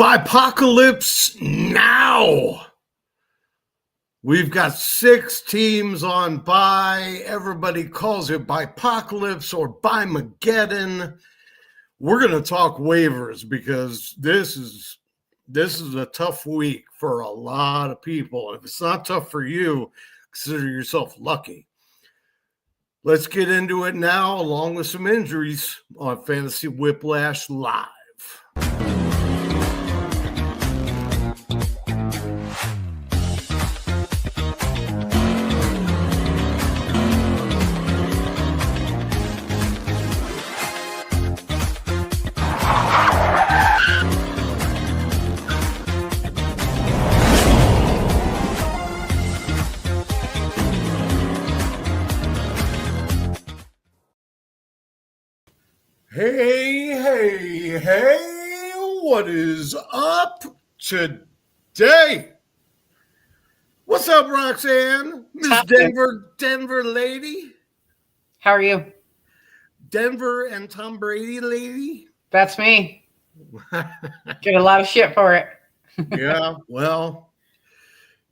BYEPOCALYPSE now. We've got 6 teams on bye. Everybody calls it BYEPOCALYPSE or BYEMAGEDDON. We're going to talk waivers because this is a tough week for a lot of people. If it's not tough for you, consider yourself lucky. Let's get into it now, along with some injuries on Fantasy Whiplash Live. Hey, what is up today? What's up, Roxanne? Miss Denver lady? How are you? Denver and Tom Brady lady? That's me. Get a lot of shit for it. Yeah, well,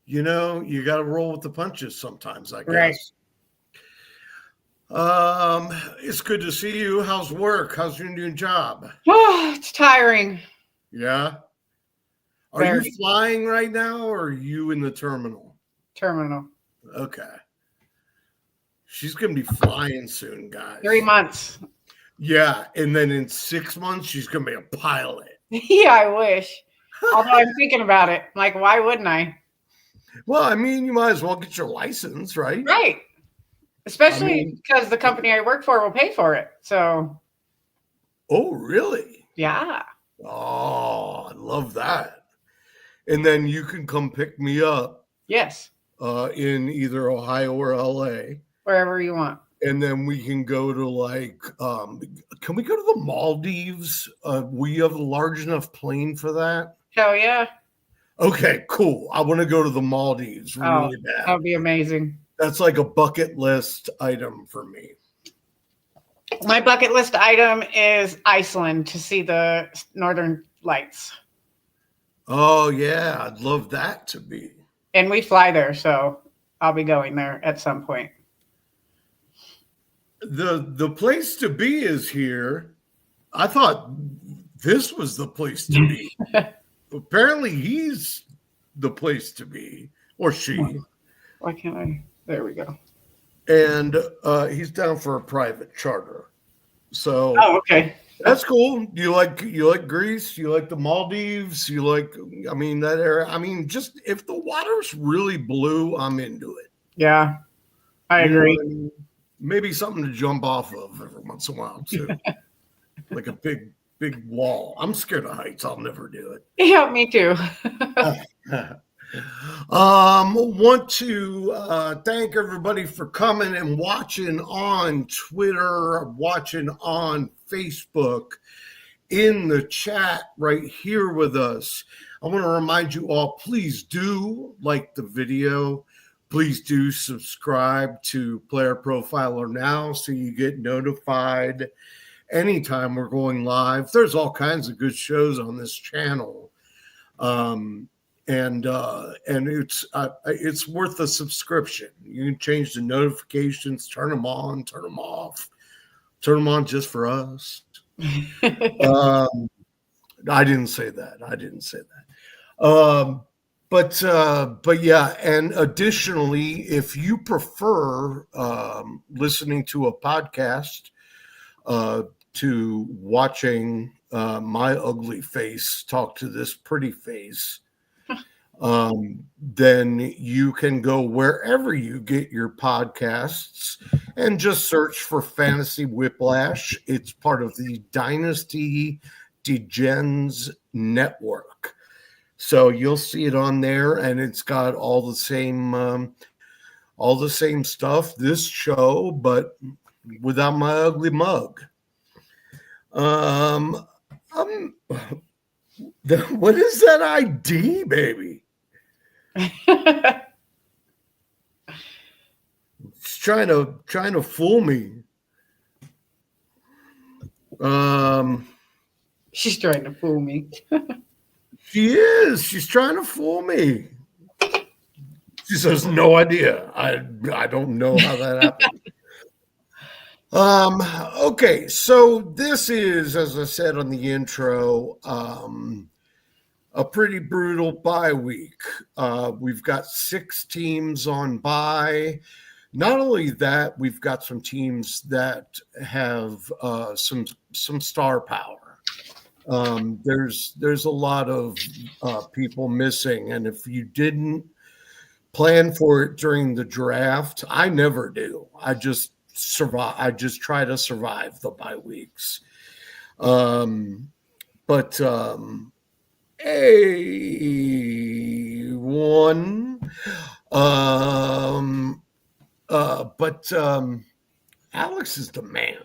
you know, you got to roll with the punches sometimes, I guess. Right. It's good to see you. How's work? How's your new job? Oh, it's tiring. Yeah. Are you flying right now or are you in the terminal? Terminal. Okay. She's going to be flying soon, guys. 3 months. Yeah. And then in 6 months, she's going to be a pilot. Yeah, I wish. Although I'm thinking about it. Like, why wouldn't I? Well, I mean, you might as well get your license, right? Right. Especially because the company I work for will pay for it. So. Oh, really? Yeah. Oh, I love that. And then you can come pick me up. Yes. In either Ohio or LA. Wherever you want. And then we can go to like, can we go to the Maldives? We have a large enough plane for that? Hell yeah. Okay, cool. I want to go to the Maldives really bad. That would be amazing. That's like a bucket list item for me. My bucket list item is Iceland to see the Northern Lights. Oh, yeah. I'd love that to be. And we fly there, so I'll be going there at some point. The place to be is here. I thought this was the place to be. Apparently he's the place to be, or she. Why can't I? There we go. And he's down for a private charter. So okay. That's cool. You like Greece, you like the Maldives, you like, I mean, that area. I mean, just if the water's really blue, I'm into it. Yeah, I agree. You know what I mean? Maybe something to jump off of every once in a while too. Like a big wall. I'm scared of heights. I'll never do it. Yeah, me too. Want to thank everybody for coming and watching on Twitter, watching on Facebook, in the chat right here with us. I want to remind you all, please do like the video. Please do subscribe to Player Profiler now so you get notified anytime we're going live. There's all kinds of good shows on this channel. And it's worth a subscription. You can change the notifications, turn them on, turn them off, turn them on just for us. I didn't say that. But yeah, and additionally, if you prefer listening to a podcast to watching my ugly face talk to this pretty face, then you can go wherever you get your podcasts and just search for Fantasy Whiplash. It's part of the Dynasty Degens Network. So you'll see it on there, and it's got all the same stuff, this show, but without my ugly mug. What is that ID, baby? It's trying to fool me. She's trying to fool me. She is. She's trying to fool me. She says, no idea. I don't know how that happened. Okay, so this is, as I said on the intro, a pretty brutal bye week. We've got 6 teams on bye. Not only that, we've got some teams that have some star power. There's a lot of people missing, and if you didn't plan for it during the draft, I never do. I just survive. I just try to survive the bye weeks. But Alex is the man.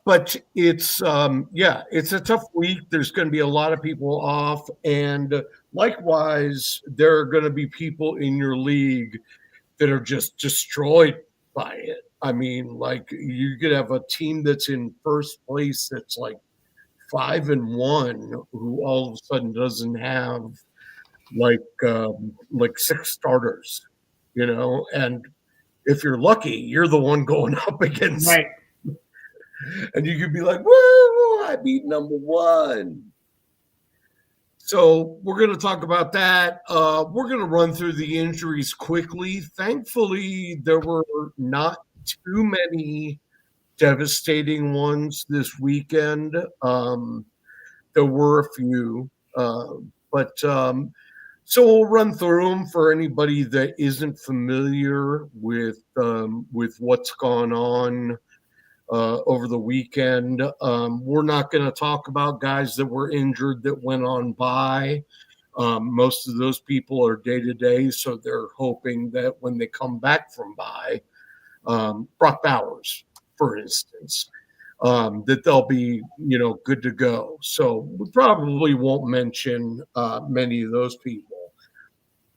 But it's it's a tough week. There's going to be a lot of people off, and likewise, there are going to be people in your league that are just destroyed by it. I mean, like you could have a team that's in first place that's like 5-1, who all of a sudden doesn't have like 6 starters, and if you're lucky, you're the one going up against. Right. And you could be like, woo, I beat number 1. So we're going to talk about that. We're going to run through the injuries quickly. Thankfully, there were not too many devastating ones this weekend. There were a few, but so we'll run through them for anybody that isn't familiar with what's gone on over the weekend. We're not going to talk about guys that were injured that went on bye. Most of those people are day-to-day, so they're hoping that when they come back from bye, Brock Bowers, for instance, that they'll be, good to go. So we probably won't mention many of those people.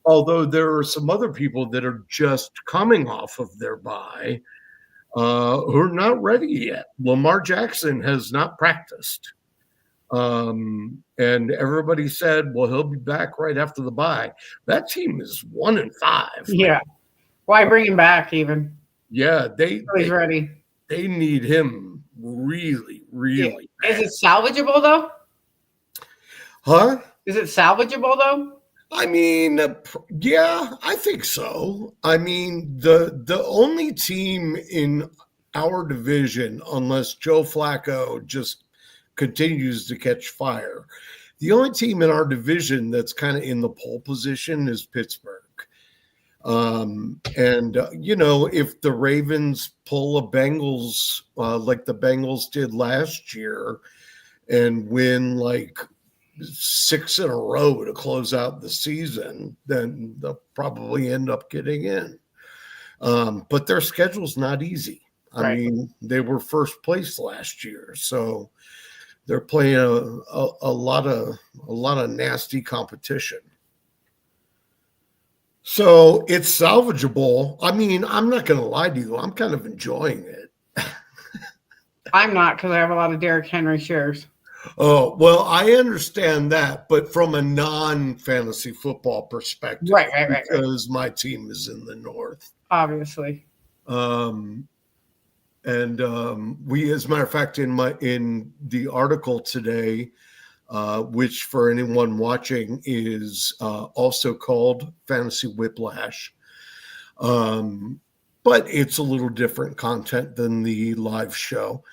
Although there are some other people that are just coming off of their bye who are not ready yet. Lamar Jackson has not practiced. And everybody said, well, he'll be back right after the bye. That team is 1-5. Yeah. Why bring him back even? Yeah, he's ready. They need him really, really bad. Is it salvageable though? Huh? Is it salvageable though? I mean, yeah, I think so. I mean, the only team in our division, unless Joe Flacco just continues to catch fire, the only team in our division that's kind of in the pole position is Pittsburgh. If the Ravens pull a Bengals like the Bengals did last year and win like 6 in a row to close out the season, then they'll probably end up getting in. But their schedule's not easy. I mean, they were first place last year, so they're playing a lot of nasty competition. So it's salvageable. I mean, I'm not going to lie to you. I'm kind of enjoying it. I'm not, because I have a lot of Derrick Henry shares. Oh, well, I understand that, but from a non-fantasy football perspective, because my team is in the North. Obviously. We, as a matter of fact, in the article today, which for anyone watching is also called Fantasy Whiplash, but it's a little different content than the live show.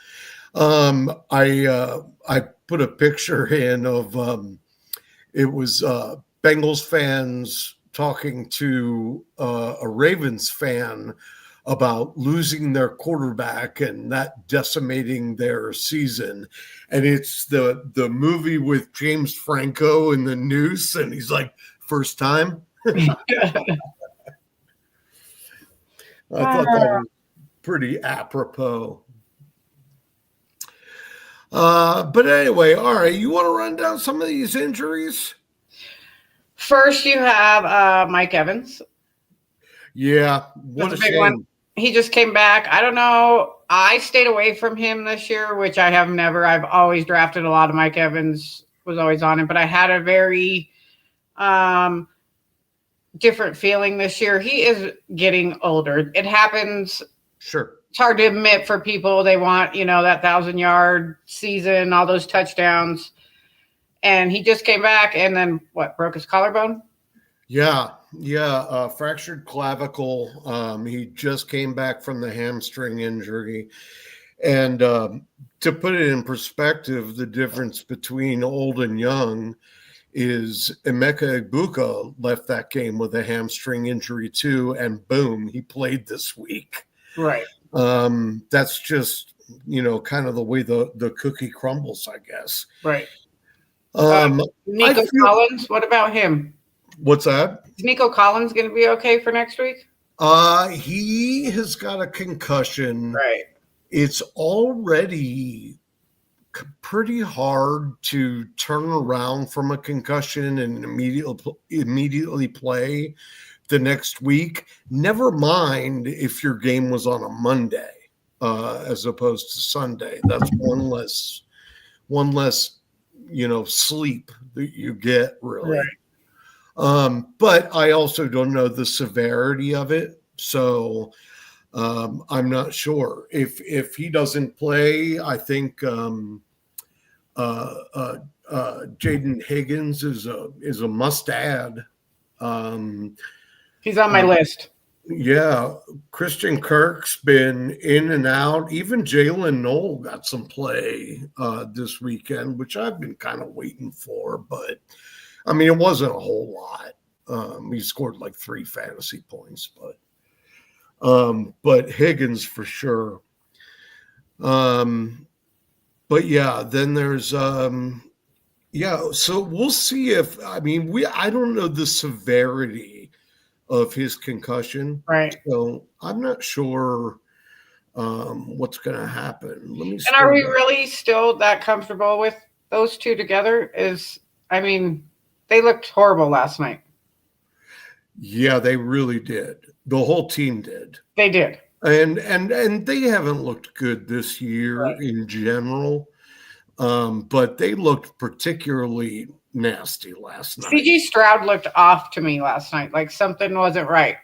I put a picture in of it was Bengals fans talking to a Ravens fan about losing their quarterback and that decimating their season. And it's the movie with James Franco and the noose, and he's like, first time. I thought that was pretty apropos. But anyway, all right, you want to run down some of these injuries? First, you have Mike Evans. Yeah, what a big shame. One. He just came back. I don't know. I stayed away from him this year, which I have never. I've always drafted a lot of Mike Evans was always on him, but I had a very different feeling this year. He is getting older. It happens. Sure. It's hard to admit for people. They want, that 1,000-yard season, all those touchdowns. And he just came back and then broke his collarbone? Yeah. Fractured clavicle. He just came back from the hamstring injury. And to put it in perspective, the difference between old and young is Emeka Egbuka left that game with a hamstring injury too, and boom, he played this week. Right. That's just, kind of the way the cookie crumbles, I guess. Right. Nico Collins, what about him? What's that? Is Nico Collins going to be okay for next week? He has got a concussion. Right. It's already pretty hard to turn around from a concussion and immediately play the next week. Never mind if your game was on a Monday as opposed to Sunday. That's one less sleep that you get, really. Right. But I also don't know the severity of it, so I'm not sure. If he doesn't play, I think Jaden Higgins is a must add. He's on my list. Yeah, Christian Kirk's been in and out. Even Jalen Knoll got some play this weekend, which I've been kind of waiting for. But, I mean, it wasn't a whole lot. He scored like 3 fantasy points. But Higgins for sure. But, yeah, then there's so we'll see if – I mean, I don't know the severity of his concussion. Right. So I'm not sure what's going to happen. And are we really still that comfortable with those two together? They looked horrible last night. Yeah, they really did. The whole team did. They did. And they haven't looked good this year in general. But they looked particularly nasty last night. CJ Stroud looked off to me last night, like something wasn't right.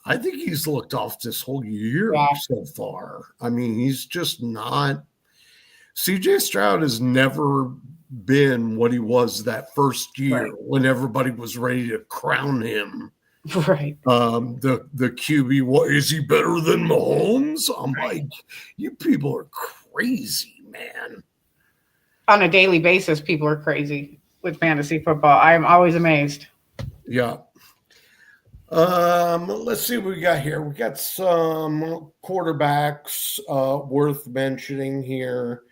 I think he's looked off this whole year so far. I mean, he's just not. CJ Stroud has never been what he was that first year when everybody was ready to crown him. Right. The QB, what is he better than Mahomes? I'm like, you people are crazy, man. On a daily basis, people are crazy with fantasy football. I'm always amazed. Yeah. Let's see what we got here. We got some quarterbacks worth mentioning here.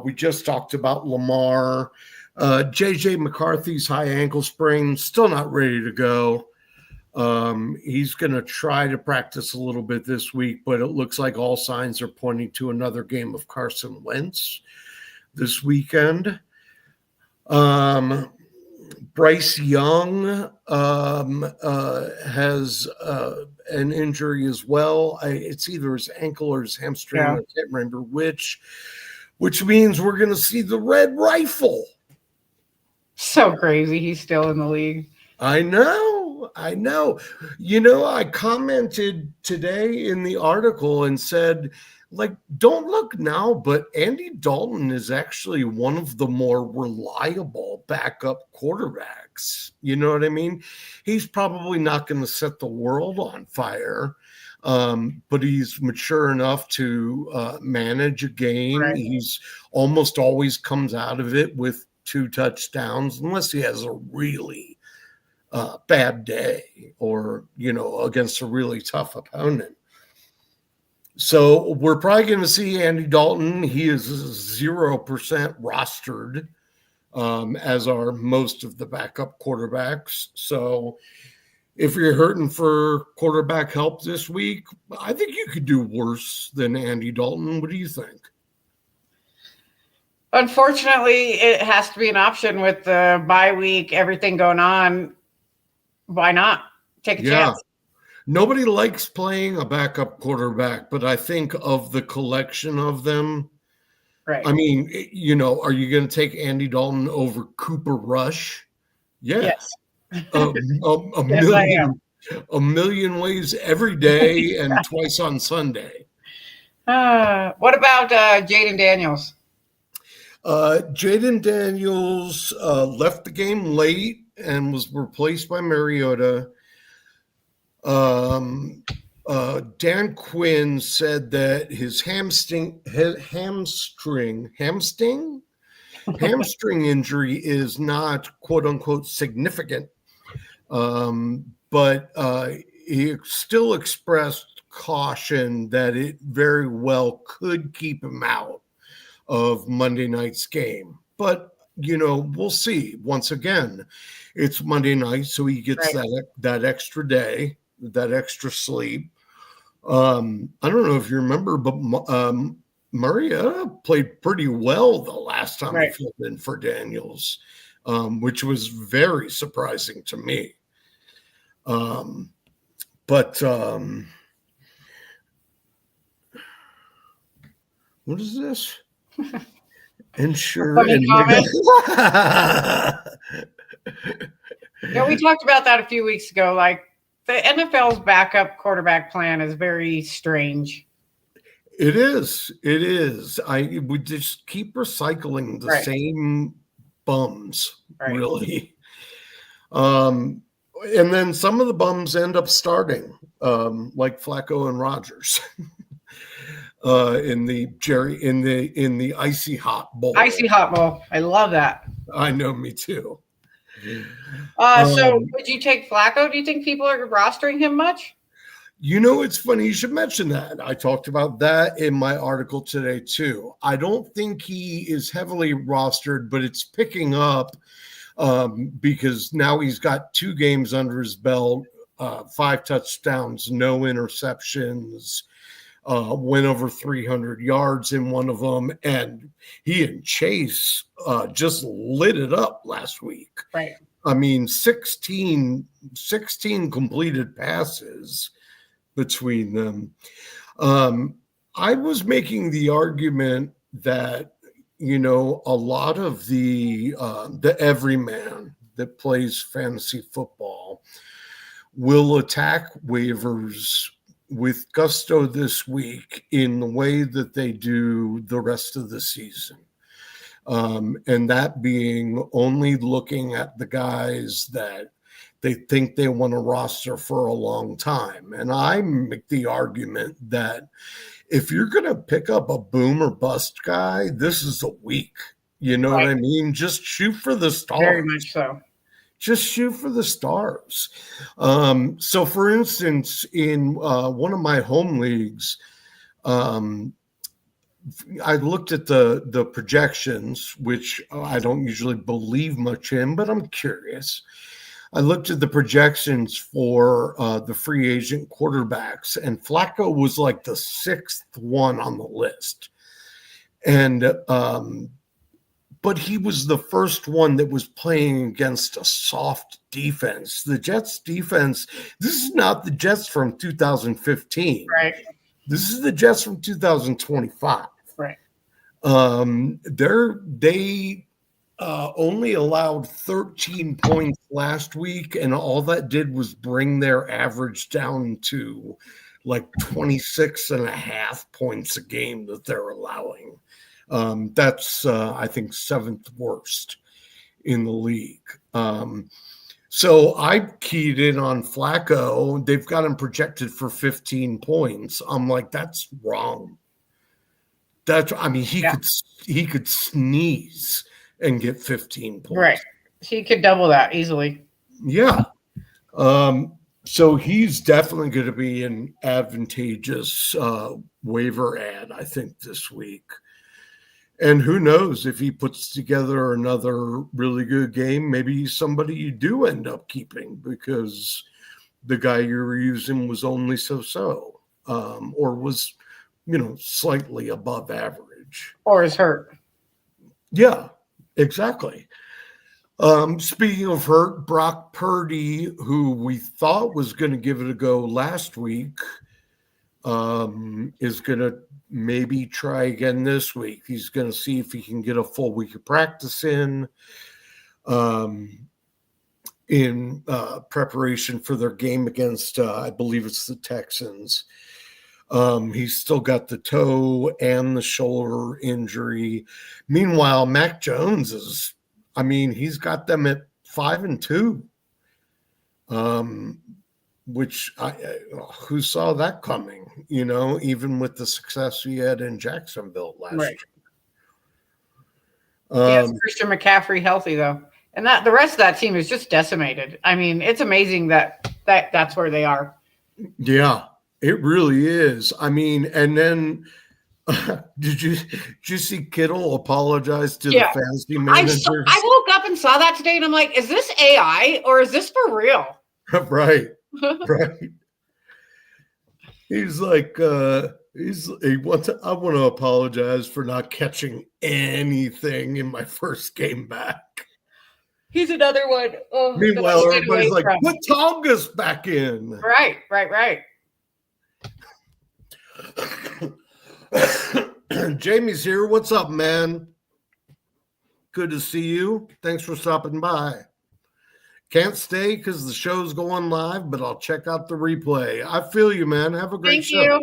We just talked about Lamar. JJ McCarthy's high ankle sprain, still not ready to go. He's going to try to practice a little bit this week, but it looks like all signs are pointing to another game of Carson Wentz this weekend. Bryce Young has an injury as well. It's either his ankle or his hamstring. I can't remember which means we're going to see the red rifle. So crazy. He's still in the league. I know. I commented today in the article and said, don't look now, but Andy Dalton is actually one of the more reliable backup quarterbacks. You know what I mean? He's probably not going to set the world on fire, but he's mature enough to manage a game. Right. He's almost always comes out of it with 2 touchdowns, unless he has a really bad day or, against a really tough opponent. So we're probably going to see Andy Dalton. He is 0% rostered, as are most of the backup quarterbacks. So if you're hurting for quarterback help this week, I think you could do worse than Andy Dalton. What do you think? Unfortunately, it has to be an option with the bye week, everything going on. Why not take a chance? Nobody likes playing a backup quarterback, but I think of the collection of them, Right. I mean, are you going to take Andy Dalton over Cooper Rush? Yeah. Yes. A Yes, I am. a million ways every day and twice on Sunday. What about Jaden Daniels? Jaden Daniels left the game late and was replaced by Mariota. Dan Quinn said that his hamstring injury is not quote unquote significant, but he still expressed caution that it very well could keep him out of Monday night's game. But we'll see. Once again, it's Monday night, so he gets that extra day, that extra sleep. I don't know if you remember, but Mariota played pretty well the last time he filled in for Daniels, which was very surprising to me. But what is this? Ensure and we talked about that a few weeks ago. Like the NFL's backup quarterback plan is very strange. It is. We just keep recycling the same bums, really. And then some of the bums end up starting, like Flacco and Rodgers. In the icy hot bowl. Icy hot bowl. I love that. I know, me too. So would you take Flacco? Do you think people are rostering him much? It's funny you should mention that. I talked about that in my article today too. I don't think he is heavily rostered, but it's picking up because now he's got 2 games under his belt, 5 touchdowns, no interceptions. Went over 300 yards in one of them, and he and Chase just lit it up last week. Right. I mean, 16 completed passes between them. I was making the argument that, a lot of the everyman that plays fantasy football will attack waivers with gusto this week in the way that they do the rest of the season. And that being only looking at the guys that they think they want to roster for a long time. And I make the argument that if you're going to pick up a boom or bust guy, this is a week. You know what I mean? Just shoot for the stars. Very much so. Just shoot for the stars. So, for instance, in one of my home leagues, I looked at the projections, which I don't usually believe much in, but I'm curious. I looked at the projections for the free agent quarterbacks, and Flacco was like the 6th one on the list. And but he was the first one that was playing against a soft defense. The Jets defense, this is not the Jets from 2015. Right. This is the Jets from 2025. Right. They only allowed 13 points last week, and all that did was bring their average down to like 26.5 points a game that they're allowing. That's, I think, 7th worst in the league. So I keyed in on Flacco. They've got him projected for 15 points. I'm like, that's wrong. He could sneeze and get 15 points. Right. He could double that easily. Yeah. So he's definitely going to be an advantageous waiver ad, I think, this week. And who knows, if he puts together another really good game, maybe he's somebody you do end up keeping because the guy you were using was only so-so, or was, slightly above average. Or is hurt. Yeah, exactly. Speaking of hurt, Brock Purdy, who we thought was going to give it a go last week, is going to maybe try again this week. He's going to see if he can get a full week of practice in preparation for their game against, I believe it's the Texans. He's still got the toe and the shoulder injury. Meanwhile, Mac Jones he's got them at 5-2. Which who saw that coming, even with the success we had in Jacksonville last year. Yes, Christian McCaffrey healthy though. And that the rest of that team is just decimated. I mean, it's amazing that's where they are. Yeah, it really is. I mean, and then did you see Kittle apologize to the fantasy managers? I woke up and saw that today, and I'm like, is this AI or is this for real? Right. Right. He's like, I want to apologize for not catching anything in my first game back. He's another one. Oh, meanwhile, everybody's like, put Tongas back in. Right. Jamie's here. What's up, man? Good to see you. Thanks for stopping by. Can't stay because the show's going live, but I'll check out the replay. I feel you, man. Have a great show.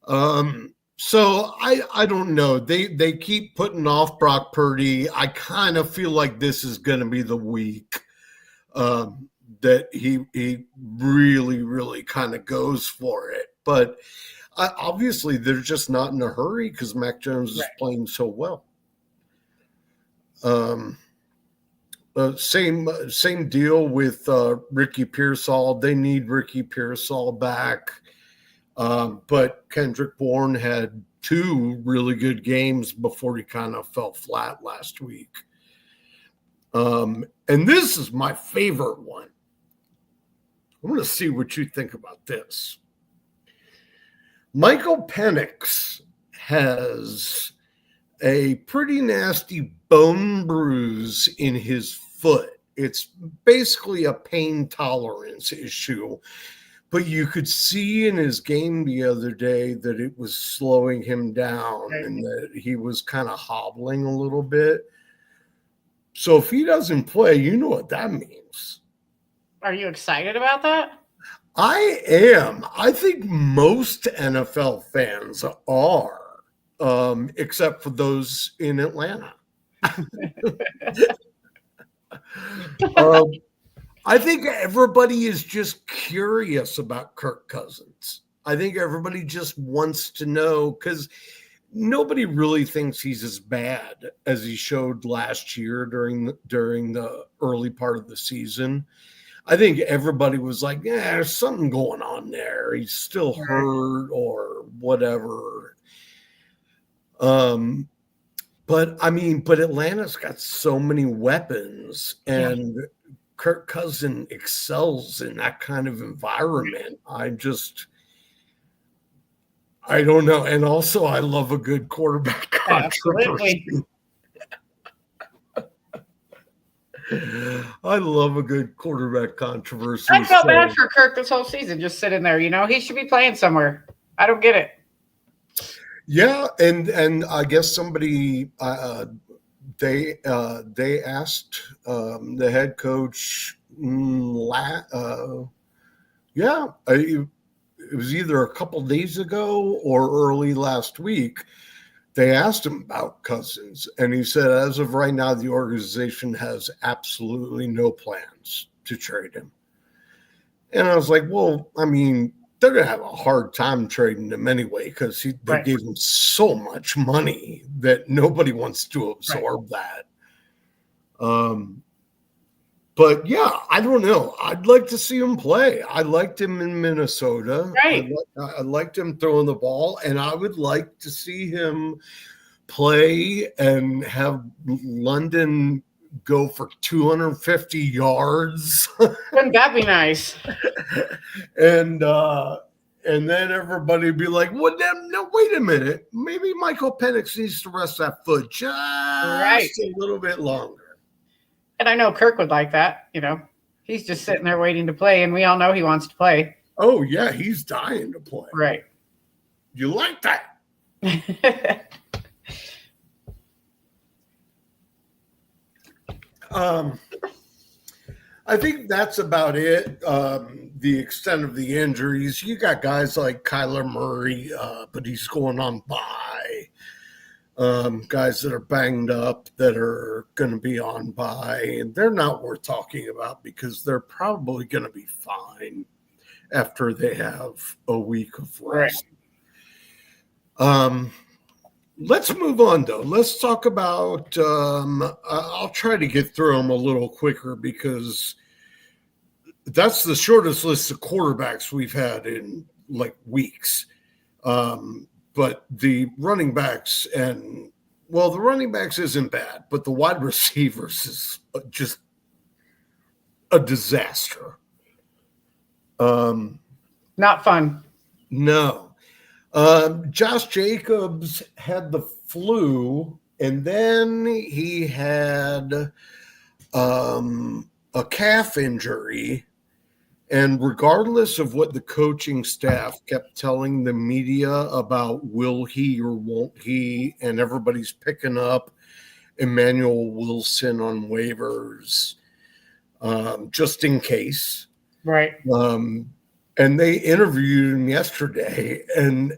Thank you. So I don't know. They keep putting off Brock Purdy. I kind of feel like this is going to be the week that he really, really kind of goes for it. But obviously, they're just not in a hurry because Mac Jones is playing so well. Same deal with Ricky Pearsall. They need Ricky Pearsall back. But Kendrick Bourne had 2 really good games before he kind of fell flat last week. And this is my favorite one. I want to see what you think about this. Michael Penix has a pretty nasty bone bruise in his foot. It's basically a pain tolerance issue. But you could see in his game the other day that it was slowing him down and that he was kind of hobbling a little bit. So if he doesn't play, you know what that means. Are you excited about that? I am. I think most NFL fans are, except for those in Atlanta. I think everybody is just curious about Kirk Cousins. I think everybody just wants to know because nobody really thinks he's as bad as he showed last year during the early part of the season. I think everybody was like, yeah, there's something going on there. He's still hurt or whatever. But Atlanta's got so many weapons and Kirk Cousins excels in that kind of environment. I don't know. And also I love a good quarterback controversy. I love a good quarterback controversy. I felt bad for Kirk this whole season, just sitting there. He should be playing somewhere. I don't get it. Yeah, and I guess somebody they asked the head coach. It was either a couple days ago or early last week. They asked him about Cousins, and he said, as of right now, the organization has absolutely no plans to trade him. And I was like, well, they're going to have a hard time trading him anyway because they gave him so much money that nobody wants to absorb that. But, yeah, I don't know. I'd like to see him play. I liked him in Minnesota. Right. I liked him throwing the ball, and I would like to see him play and have London go for 250 yards. Wouldn't that be nice? And then everybody would be like, well, no, wait a minute. Maybe Michael Penix needs to rest that foot just a little bit longer. And I know Kirk would like that. He's just sitting there waiting to play, and we all know he wants to play. Oh yeah, he's dying to play. Right. You like that? I think that's about it. The extent of the injuries. You got guys like Kyler Murray, but he's going on bye. Guys that are banged up that are going to be on bye, and they're not worth talking about because they're probably going to be fine after they have a week of rest. Right. Let's move on, though. Let's talk about I'll try to get through them a little quicker because that's the shortest list of quarterbacks we've had in like weeks. But the running backs the running backs isn't bad, but the wide receivers is just a disaster. Not fun. No. Josh Jacobs had the flu, and then he had a calf injury. And regardless of what the coaching staff kept telling the media about will he or won't he, and everybody's picking up Emmanuel Wilson on waivers just in case. Right. And they interviewed him yesterday, and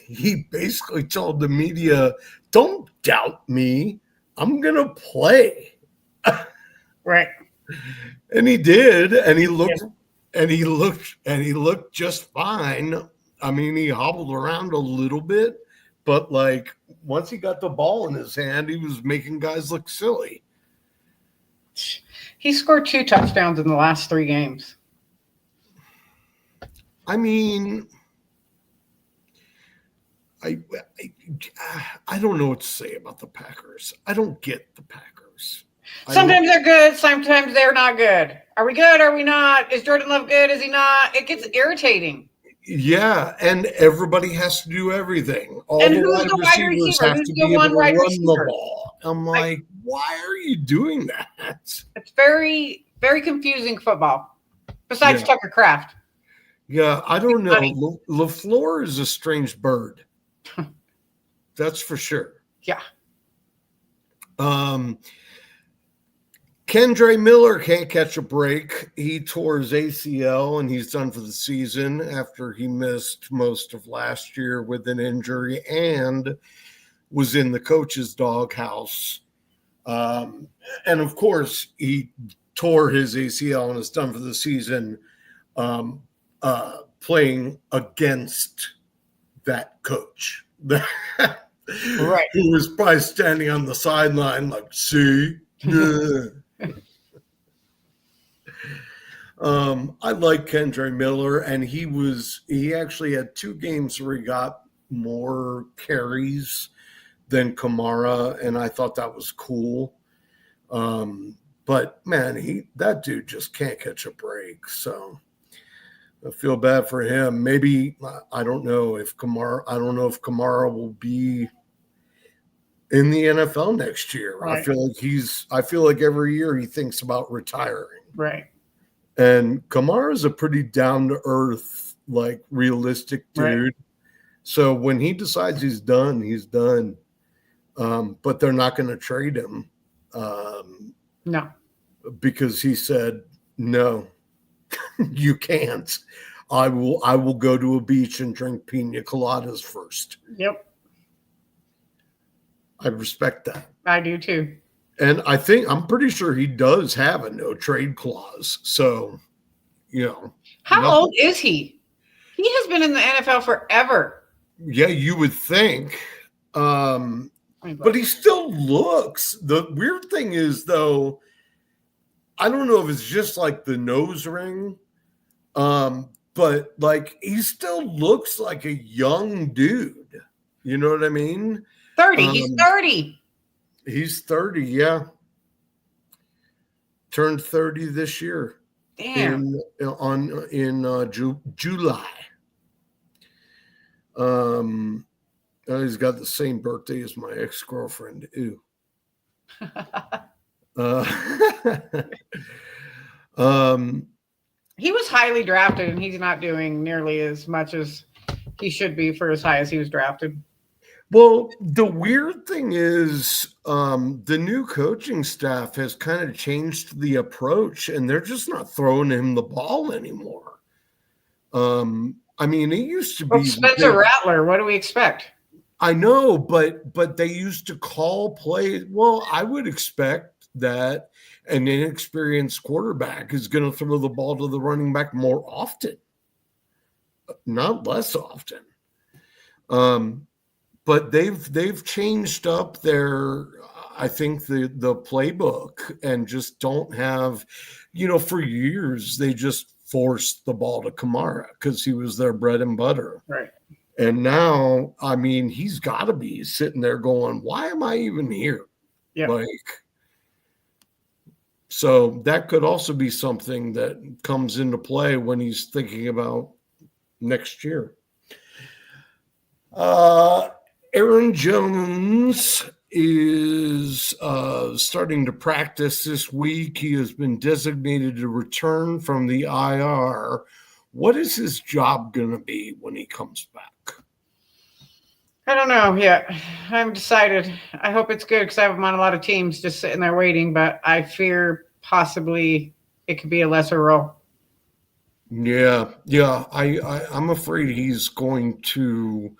he basically told the media, "Don't doubt me. I'm going to play." Right. And he did, and he looked and he looked just fine. I mean, he hobbled around a little bit, but like once he got the ball in his hand, he was making guys look silly. He scored 2 touchdowns in the last 3 games. I mean, I don't know what to say about the Packers. I don't get the Packers. Sometimes they're good. Sometimes they're not good. Are we good? Are we not? Is Jordan Love good? Is he not? It gets irritating. Yeah, and everybody has to do everything. All and the who's wide the wide receivers receiver? have Who's to the be able one to wide run receiver? the ball. I'm like, why are you doing that? It's very, very confusing football. Besides Tucker Kraft. Yeah, I don't know. LaFleur is a strange bird. That's for sure. Yeah. Kendre Miller can't catch a break. He tore his ACL and he's done for the season after he missed most of last year with an injury and was in the coach's doghouse. And of course, he tore his ACL and is done for the season playing against that coach. Right. Who was probably standing on the sideline like, see? I like Kendre Miller, and he actually had 2 games where he got more carries than Kamara, and I thought that was cool. But man, that dude just can't catch a break. So I feel bad for him. Maybe I don't know if Kamara will be in the NFL next year. Right. I feel like every year he thinks about retiring. Right. And Kamara is a pretty down to earth, like realistic dude. Right. So when he decides he's done, he's done. But they're not going to trade him. No. Because he said, no, you can't. I will go to a beach and drink pina coladas first. Yep. I respect that. I do too. And I'm pretty sure he does have a no trade clause. So, How old is he? He has been in the NFL forever. Yeah, you would think. But he still looks. The weird thing is, though, I don't know if it's just like the nose ring, but like he still looks like a young dude. You know what I mean? 30. He's 30. He's 30, yeah. Turned 30 this year. Damn. In July. He's got the same birthday as my ex-girlfriend. Ew. He was highly drafted, and he's not doing nearly as much as he should be for as high as he was drafted. Well, the weird thing is the new coaching staff has kind of changed the approach, and they're just not throwing him the ball anymore. I mean, it used to be Spencer Rattler. What do we expect? I know, but they used to call plays. Well, I would expect that an inexperienced quarterback is going to throw the ball to the running back more often, not less often. But they've changed up their, I think, the playbook, and just don't have, for years they just forced the ball to Kamara because he was their bread and butter. Right. And now, I mean, he's got to be sitting there going, why am I even here? Yeah. So that could also be something that comes into play when he's thinking about next year. Aaron Jones is starting to practice this week. He has been designated to return from the IR. What is his job going to be when he comes back? I don't know yet. I haven't decided. I hope it's good because I have him on a lot of teams just sitting there waiting, but I fear possibly it could be a lesser role. Yeah. I'm afraid he's going to.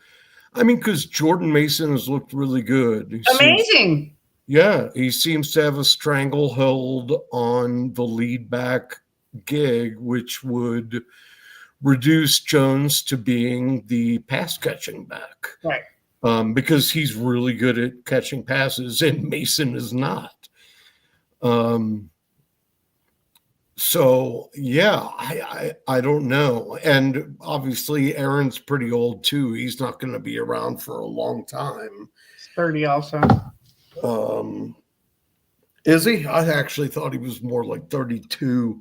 I mean, because Jordan Mason has looked really good. Amazing. He seems to have a stranglehold on the lead back gig, which would reduce Jones to being the pass catching back. Right. Because he's really good at catching passes and Mason is not. So, yeah, I don't know. And obviously, Aaron's pretty old, too. He's not going to be around for a long time. He's 30 also. Is he? I actually thought he was more like 32.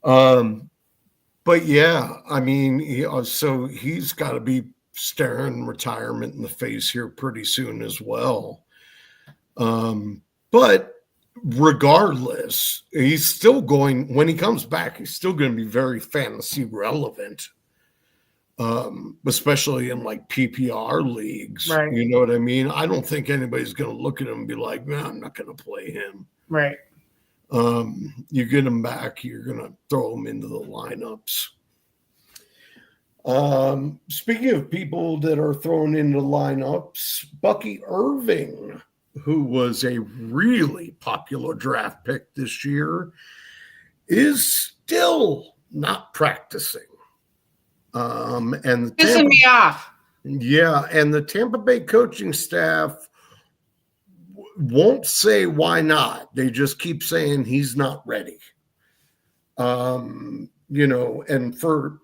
But, yeah, I mean, so he's got to be staring retirement in the face here pretty soon as well. But regardless, he's still going, when he comes back, he's still going to be very fantasy relevant, especially in like PPR leagues. Right. You know what I mean? I don't think anybody's going to look at him and be like, no, I'm not going to play him. Right. You get him back, you're going to throw him into the lineups. Speaking of people that are thrown into lineups, Bucky Irving, who was a really popular draft pick this year, is still not practicing. And pissing me off. Yeah, and the Tampa Bay coaching staff won't say why not. They just keep saying he's not ready. And for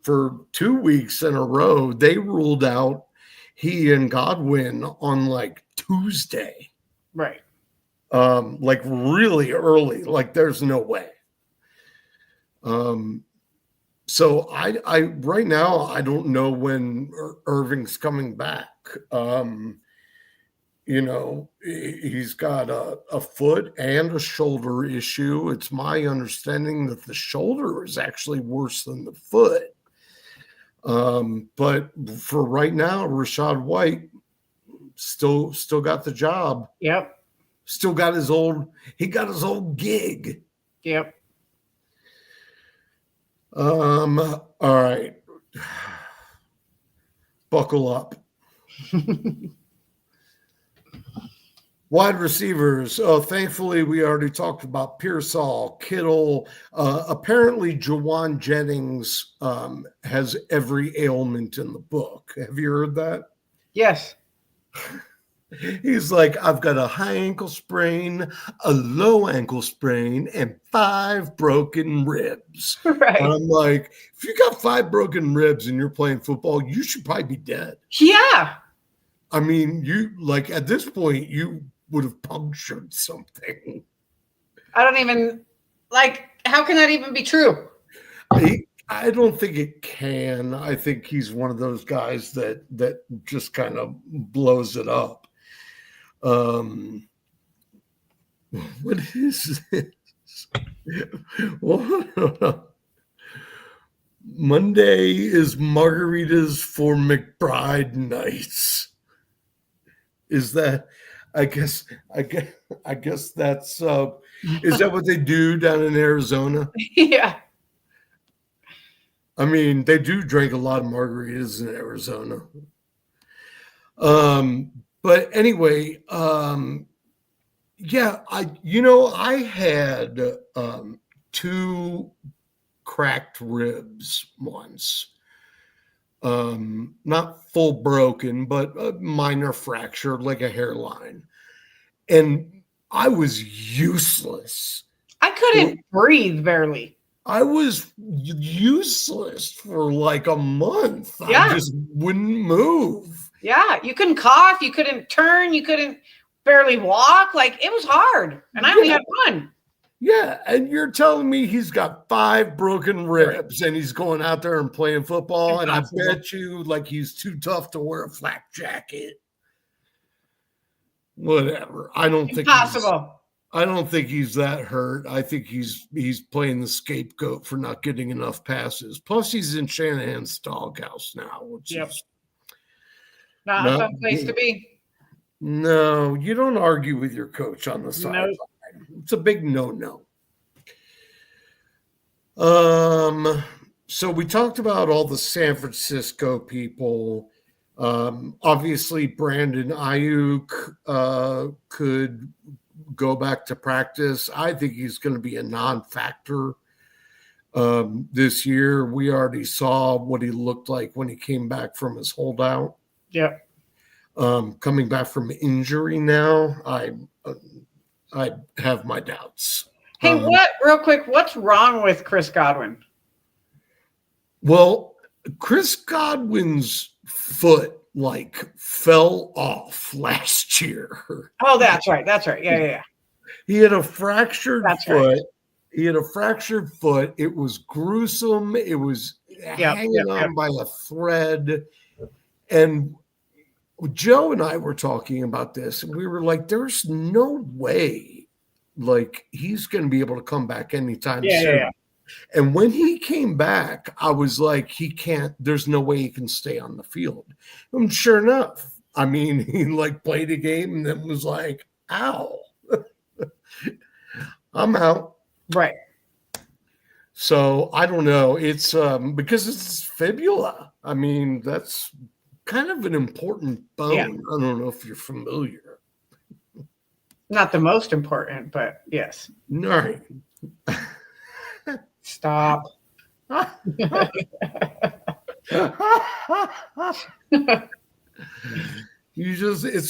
2 weeks in a row, they ruled out he and Godwin on like Tuesday. Right. Like really early, like there's no way. So I right now, I don't know when Irving's coming back. He's got a foot and a shoulder issue. It's my understanding that the shoulder is actually worse than the foot. But for right now, Rachaad White still got the job. Yep. Still got his old gig. Yep. All right. Buckle up. Wide receivers. Oh, thankfully, we already talked about Pearsall, Kittle. Apparently, Jawan Jennings has every ailment in the book. Have you heard that? Yes. He's like, I've got a high ankle sprain, a low ankle sprain, and 5 broken ribs. Right. And I'm like, if you got 5 broken ribs and you're playing football, you should probably be dead. Yeah. I mean, you like at this point, you would have punctured something. I don't even how can that even be true? I don't think it can. I think he's one of those guys that just kind of blows it up. What is this? Monday is margaritas for McBride nights. Is that? I guess that's. Is that what they do down in Arizona? Yeah. I mean, they do drink a lot of margaritas in Arizona. But anyway, yeah, I had 2 cracked ribs once. Not full broken, but a minor fracture, like a hairline. And I was useless. I couldn't breathe barely. I was useless for like a month. Yeah. I just wouldn't move. Yeah. You couldn't cough. You couldn't turn. You couldn't barely walk. Like, it was hard. And I only had 1. Yeah. And you're telling me he's got 5 broken ribs and he's going out there and playing football. Impossible. And I bet you like he's too tough to wear a flak jacket. Whatever. I don't think he's that hurt. I think he's playing the scapegoat for not getting enough passes. Plus, he's in Shanahan's doghouse now, which is not a fun place to be. No, you don't argue with your coach on the sideline. Nope. It's a big no. So we talked about all the San Francisco people. Obviously, Brandon Ayuk could go back to practice. I think he's going to be a non-factor this year. We already saw what he looked like when he came back from his holdout. Yep. Coming back from injury now, I have my doubts. Hey, real quick, what's wrong with Chris Godwin? Well, Chris Godwin's foot fell off last year. Oh, that's right. Yeah. He had a fractured foot. Right. He had a fractured foot. It was gruesome. It was hanging on by a thread. And Joe and I were talking about this, and we were like, there's no way he's going to be able to come back anytime soon. Yeah. And when he came back, I was like, there's no way he can stay on the field. And sure enough, I mean, he played a game and then was like, ow, I'm out. Right. So I don't know. It's because it's fibula. I mean, that's kind of an important bone. Yeah. I don't know if you're familiar. Not the most important, but yes. No. Stop. It's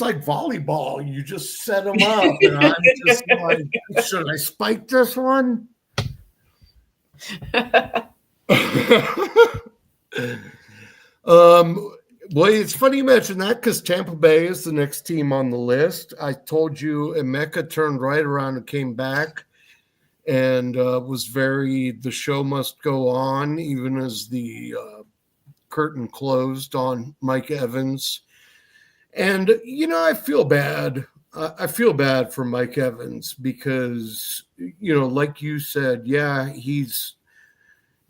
like volleyball. You just set them up. And I'm just like, should I spike this one? Well, it's funny you mentioned that because Tampa Bay is the next team on the list. I told you Emeka turned right around and came back and was the show must go on, even as the curtain closed on Mike Evans. And, I feel bad. I feel bad for Mike Evans because, like you said, yeah, he's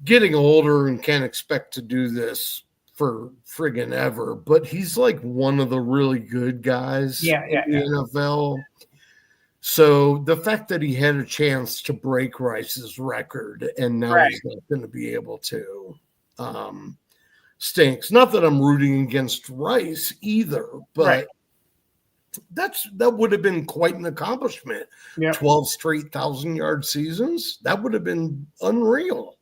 getting older and can't expect to do this for friggin' ever, but he's one of the really good guys in the NFL. So the fact that he had a chance to break Rice's record and now he's not going to be able to stinks. Not that I'm rooting against Rice either, but that would have been quite an accomplishment. 12 straight 1,000-yard seasons. That would have been unreal.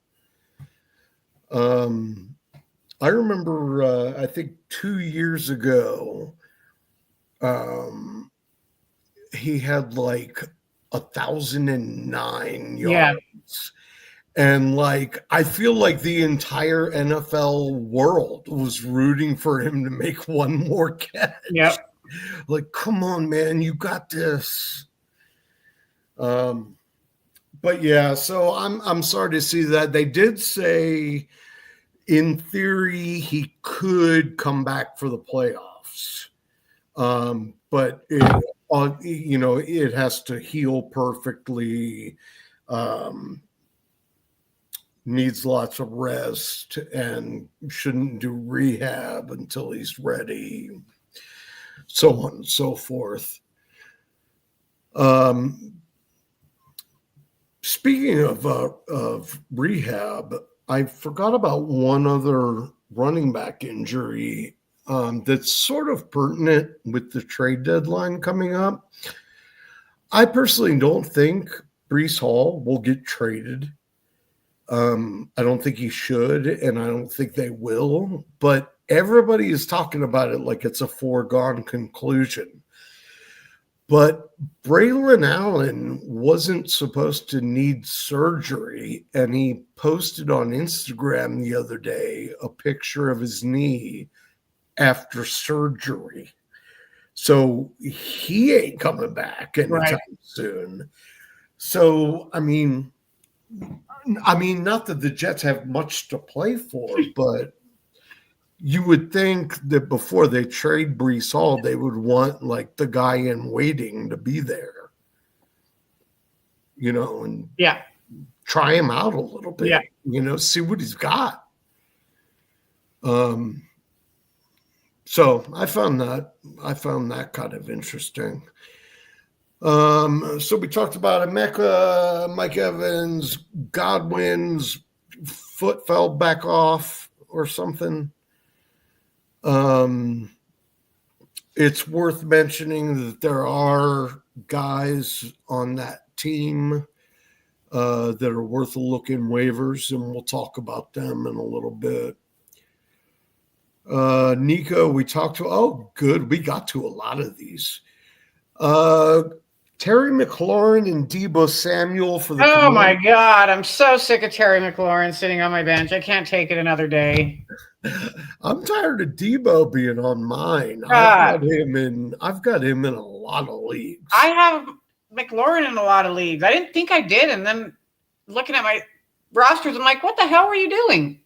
I remember, I think 2 years ago, he had 1,009 yards. And I feel like the entire NFL world was rooting for him to make one more catch. Yep. Come on, man, you got this. But yeah, so I'm sorry to see that. They did say, in theory, he could come back for the playoffs. But it has to heal perfectly. needs lots of rest and shouldn't do rehab until he's ready, so on and so forth. Speaking of rehab, I forgot about one other running back injury that's sort of pertinent with the trade deadline coming up. I personally don't think Breece Hall will get traded. I don't think he should, and I don't think they will, but everybody is talking about it like it's a foregone conclusion. But Braylon Allen wasn't supposed to need surgery, and he posted on Instagram the other day a picture of his knee after surgery. So he ain't coming back anytime soon. So, I mean, not that the Jets have much to play for, but you would think that before they trade Breece Hall, they would want like the guy in waiting to be there, and try him out a little bit, see what he's got. So I found that kind of interesting. So we talked about Emeka, Mike Evans, Godwin's foot fell back off or something. It's worth mentioning that there are guys on that team that are worth a look in waivers, and we'll talk about them in a little bit. Nico, we talked to. Oh, good. We got to a lot of these. Terry McLaurin and Deebo Samuel for the. Oh my God! I'm so sick of Terry McLaurin sitting on my bench. I can't take it another day. I'm tired of Deebo being on mine. I've got him in a lot of leagues. I have McLaurin in a lot of leagues. I didn't think I did, and then looking at my rosters, I'm like, what the hell were you doing?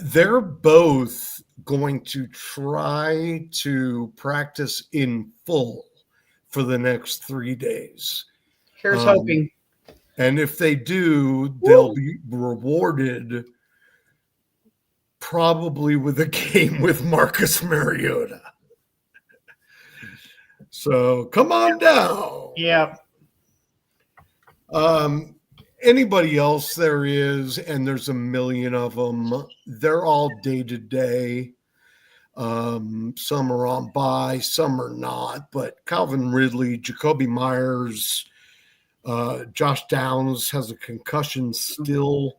They're both going to try to practice in full for the next 3 days. Here's hoping. And if they do, they'll be rewarded probably with a game with Marcus Mariota. So come on down. Yeah. Anybody else there is, and there's a million of them, they're all day-to-day. Some are on bye, some are not. But Calvin Ridley, Jacoby Myers, Josh Downs has a concussion still.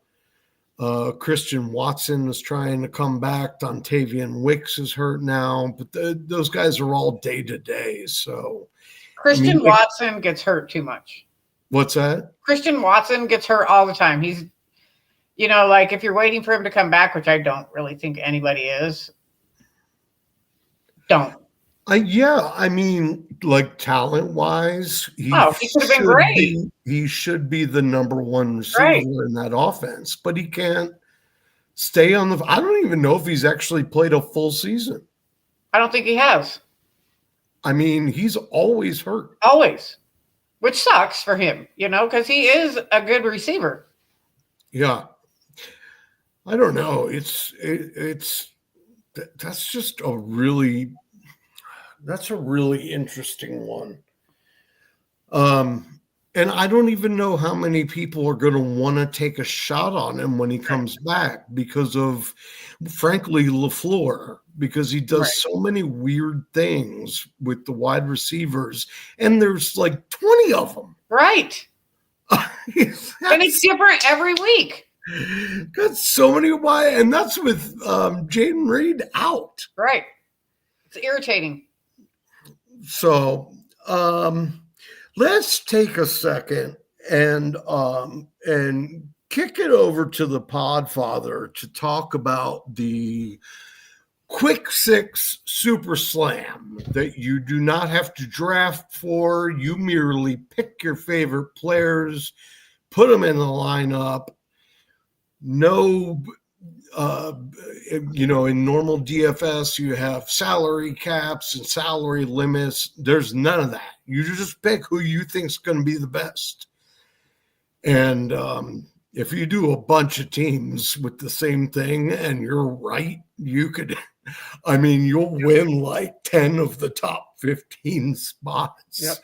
Christian Watson is trying to come back. Dontavian Wicks is hurt now. But those guys are all day-to-day. So Christian Watson gets hurt too much. What's that? Christian Watson gets hurt all the time. He's, like if you're waiting for him to come back, which I don't really think anybody is, don't. Like talent-wise, he could have been great. He should be the number one receiver in that offense, but he can't stay on the – I don't even know if he's actually played a full season. I don't think he has. He's always hurt. Always. Which sucks for him, because he is a good receiver. Yeah. I don't know. That's just a really interesting one. And I don't even know how many people are going to want to take a shot on him when he comes back because of, frankly, LaFleur, because he does so many weird things with the wide receivers, and there's like 20 of them. Right. And it's different every week. Got so many wide, and that's with Jaden Reed out. Right. It's irritating. So let's take a second and kick it over to the Podfather to talk about the Quick Six Super Slam that you do not have to draft for. You merely pick your favorite players, put them in the lineup. No, in normal DFS, you have salary caps and salary limits. There's none of that. You just pick who you think is going to be the best. And if you do a bunch of teams with the same thing and you're right, you could, I mean, you'll win like 10 of the top 15 spots. Yep.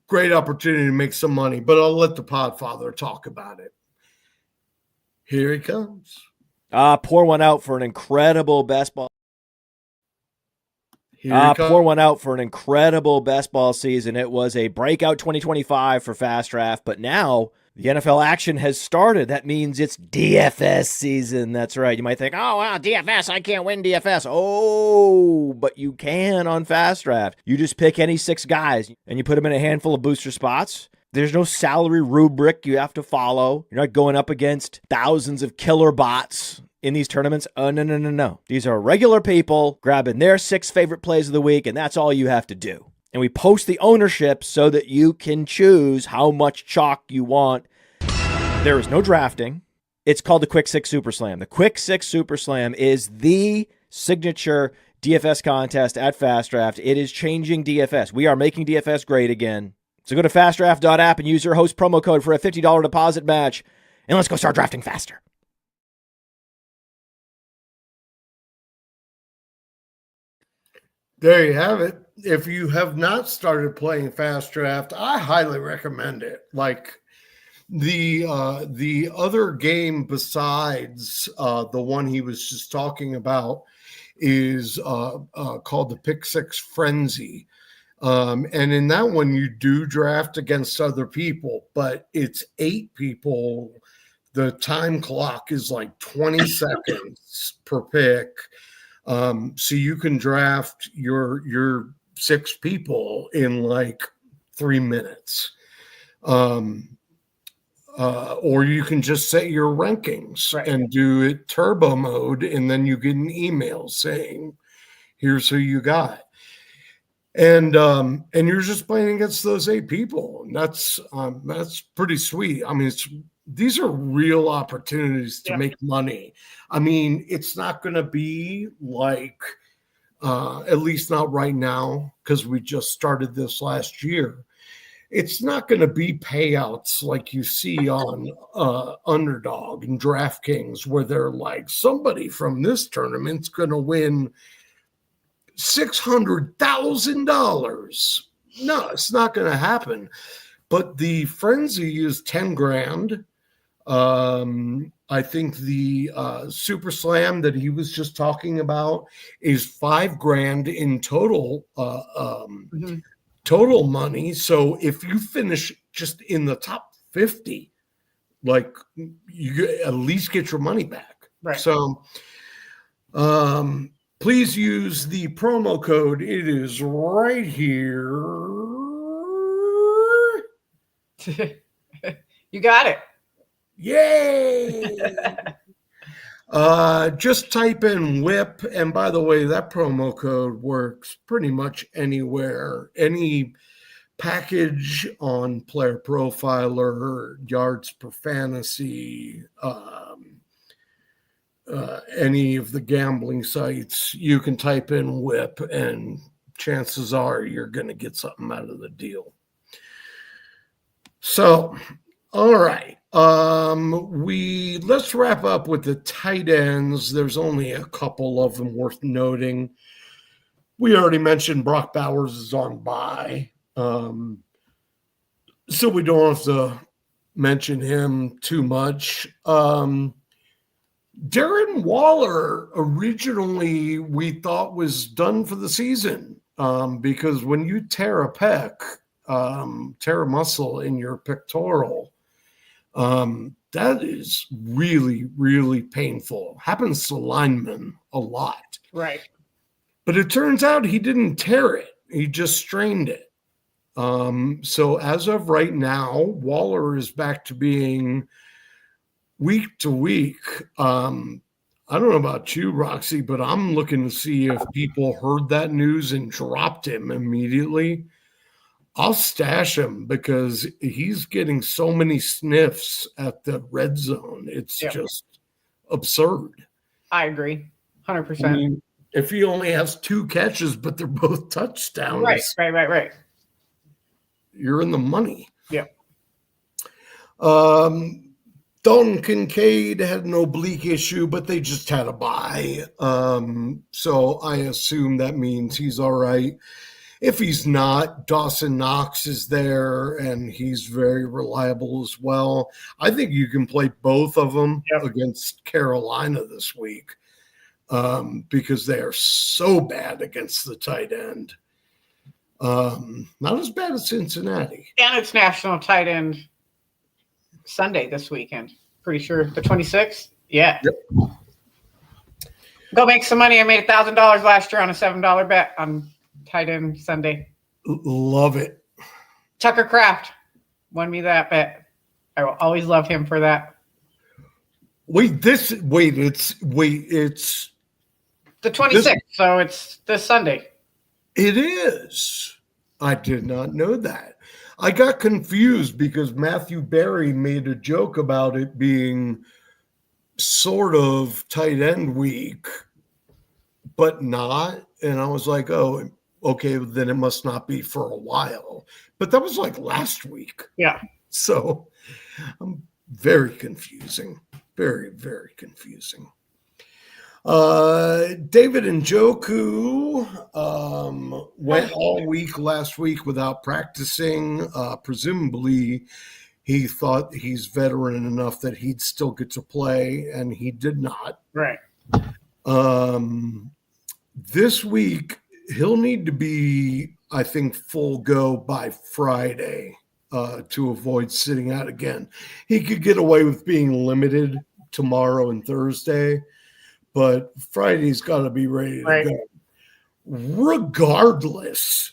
Great opportunity to make some money, but I'll let the Podfather talk about it. Here he comes. Pour one out for an incredible best ball. Pour one out for an incredible best ball season. It was a breakout 2025 for Fast Draft, but now the NFL action has started. That means it's DFS season. That's right. You might think, oh, wow, DFS, I can't win DFS. Oh, but you can on Fast Draft. You just pick any 6 guys and you put them in a handful of booster spots. There's no salary rubric you have to follow. You're not going up against thousands of killer bots in these tournaments. Oh, no. These are regular people grabbing their 6 favorite plays of the week, and that's all you have to do. And we post the ownership so that you can choose how much chalk you want. There is no drafting. It's called the Quick 6 Super Slam. The Quick 6 Super Slam is the signature DFS contest at Fast Draft. It is changing DFS. We are making DFS great again. So go to fastdraft.app and use your host promo code for a $50 deposit match, and let's go start drafting faster. There you have it. If you have not started playing Fast Draft, I highly recommend it. Like the other game besides the one he was just talking about is called the Pick 6 Frenzy. And in that one, you do draft against other people, but it's 8 people. The time clock is like 20 seconds per pick. So you can draft your 6 people in like 3 minutes. Or you can just set your rankings and do it turbo mode, and then you get an email saying, here's who you got. And you're just playing against those 8 people. And that's pretty sweet. I mean, these are real opportunities to make money. I mean, it's not going to be like, at least not right now, because we just started this last year. It's not going to be payouts like you see on Underdog and DraftKings, where they're like, somebody from this tournament's going to win $600,000. No, it's not going to happen. But the frenzy is 10 grand. I think the Super Slam that he was just talking about is 5 grand in total total money. So if you finish just in the top 50, like, you at least get your money back. Right. So please use the promo code. It is right here. You got it. Yay! Just type in WHIP. And by the way, that promo code works pretty much anywhere. Any package on Player Profiler, Yards Per Fantasy, any of the gambling sites, you can type in WHIP, and chances are you're going to get something out of the deal. So, all right. Let's wrap up with the tight ends. There's only a couple of them worth noting. We already mentioned Brock Bowers is on bye. So we don't have to mention him too much. Darren Waller originally we thought was done for the season, because when you tear a pec, tear a muscle in your pectoral, that is really, really painful. Happens to linemen a lot. Right. But it turns out he didn't tear it. He just strained it. So as of right now, Waller is back to being week to week. I don't know about you, Roxy, but I'm looking to see if people heard that news and dropped him immediately. I'll stash him because he's getting so many sniffs at the red zone. It's just absurd. I agree. 100%. I mean, if he only has 2 catches, but they're both touchdowns. Right. You're in the money. Yeah. Dalton Kincaid had an oblique issue, but they just had a bye. So I assume that means he's all right. If he's not, Dawson Knox is there, and he's very reliable as well. I think you can play both of them against Carolina this week because they are so bad against the tight end. Not as bad as Cincinnati. And it's National Tight End Sunday this weekend. Pretty sure the 26th. Yeah. Yep. Go make some money. I made $1,000 last year on a $7 bet on tight end Sunday. Love it. Tucker Kraft won me that bet. I will always love him for that. It's the 26th, so it's this Sunday. It is. I did not know that. I got confused because Matthew Berry made a joke about it being sort of tight end week, but not. And I was like, oh, okay, then it must not be for a while. But that was like last week. Yeah. So very confusing. Very, very confusing. David Njoku went all week last week without practicing. Presumably, he thought he's veteran enough that he'd still get to play, and he did not. Right. This week, he'll need to be, I think, full go by Friday to avoid sitting out again. He could get away with being limited tomorrow and Thursday, but Friday's got to be ready to go. Regardless,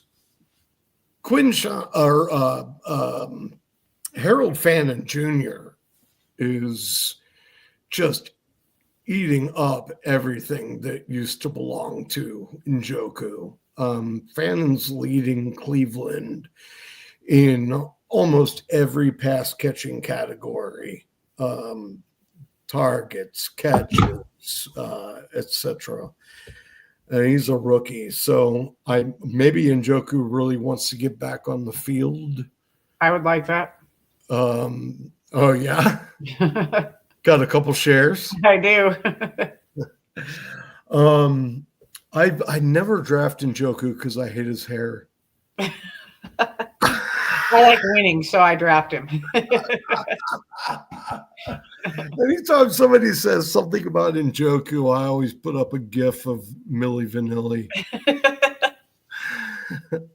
Harold Fannin Jr. is just eating up everything that used to belong to Njoku. Fannin's leading Cleveland in almost every pass catching category. Targets, catches, etc. And he's a rookie, so maybe Njoku really wants to get back on the field. I would like that. Oh yeah, got a couple shares. I do. I never draft Njoku because I hate his hair. I like winning, so I draft him. Anytime somebody says something about Njoku, I always put up a GIF of Milli Vanilli. Who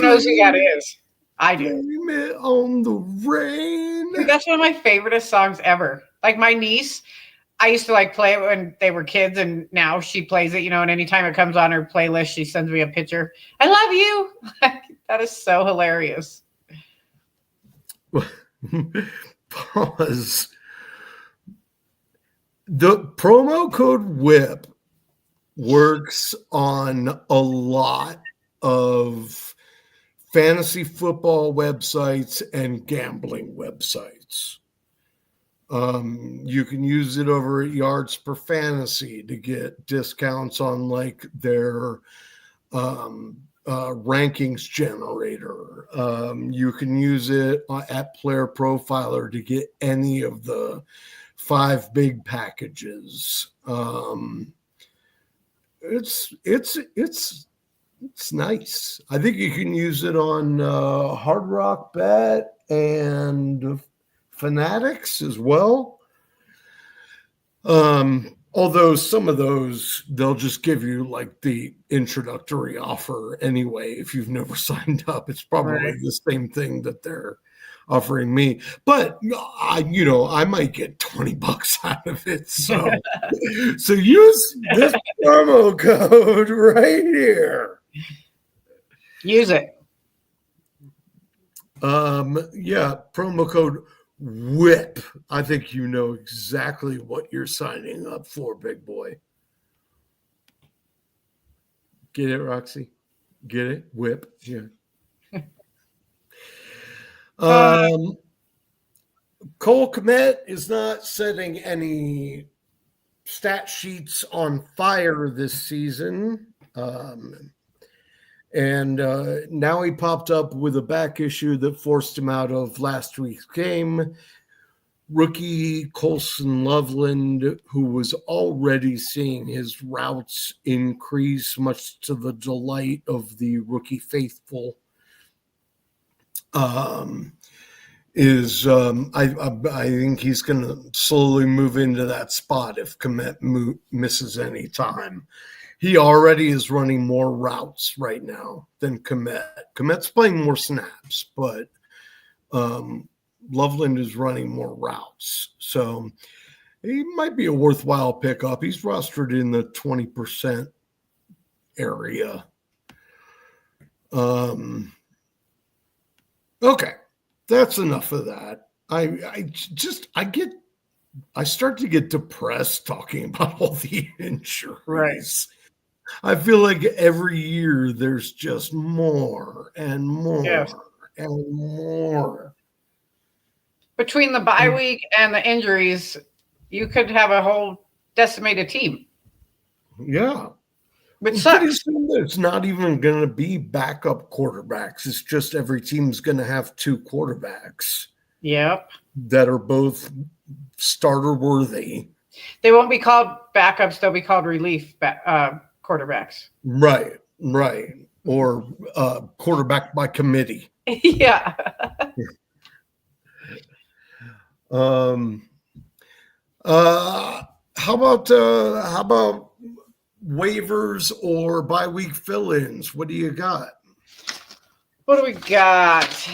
knows who that is? I do. Blame it on the rain. Dude, that's one of my favorite songs ever. Like my niece, I used to like play it when they were kids, and now she plays it, and anytime it comes on her playlist, she sends me a picture. I love you. That is so hilarious. Pause. The promo code WHIP works on a lot of fantasy football websites and gambling websites. You can use it over at Yards Per Fantasy to get discounts on like their rankings generator. You can use it at Player Profiler to get any of the 5 big packages. It's nice. I think you can use it on Hard Rock Bet and Fanatics as well. Although some of those, they'll just give you like the introductory offer anyway. If you've never signed up, it's probably the same thing that they're offering me. But I might get $20 out of it. So, so use this promo code right here. Use it. Promo code WHIP. I think you know exactly what you're signing up for, big boy. Get it, Roxy? Get it? WHIP. Yeah. Cole Kmet is not setting any stat sheets on fire this season. And now he popped up with a back issue that forced him out of last week's game. Rookie Colson Loveland, who was already seeing his routes increase, much to the delight of the rookie faithful, I think he's going to slowly move into that spot if Komet misses any time. He already is running more routes right now than Komet. Komet's playing more snaps, but Loveland is running more routes. So he might be a worthwhile pickup. He's rostered in the 20% area. Okay. That's enough of that. I start to get depressed talking about all the injuries. Right. I feel like every year there's just more and more and more. Between the bye week and the injuries, you could have a whole decimated team. Yeah. Which sucks. There's not even going to be backup quarterbacks. It's just every team's going to have two quarterbacks. Yep. That are both starter worthy. They won't be called backups. They'll be called relief quarterbacks. Right. Or quarterback by committee. Yeah. How about waivers or bye week fill-ins? What do you got? What do we got?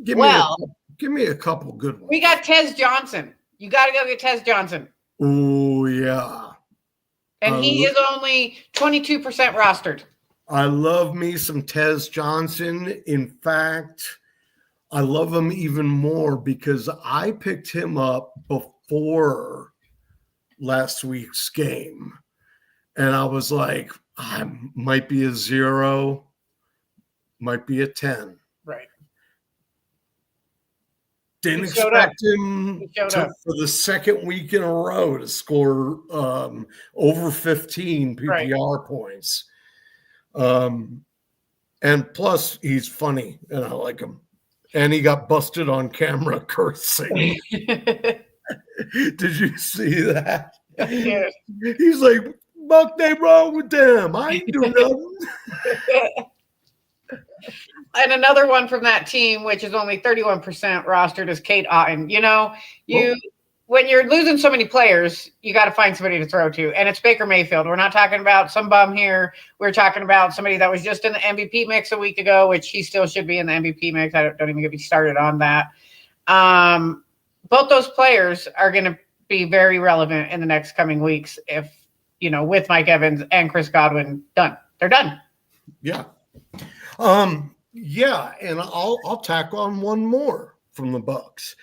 Give me a couple good ones. We got Tez Johnson. You got to go get Tez Johnson. Oh, yeah. And he is only 22% rostered. I love me some Tez Johnson. In fact, I love him even more because I picked him up before last week's game. And I was like, I might be a 0, might be a 10. Right. Didn't expect him for the second week in a row to score over 15 PPR points. And plus, he's funny, and I like him. And he got busted on camera cursing. Did you see that? Yeah. He's like, "Buck, they wrong with them. I ain't do nothing." And another one from that team, which is only 31% rostered, is Kate Otten. You know, when you're losing so many players, you got to find somebody to throw to. And it's Baker Mayfield. We're not talking about some bum here. We're talking about somebody that was just in the MVP mix a week ago, which he still should be in the MVP mix. I don't even get me started on that. Both those players are going to be very relevant in the next coming weeks if, with Mike Evans and Chris Godwin done. They're done. Yeah. Yeah, and I'll tack on one more from the Bucs.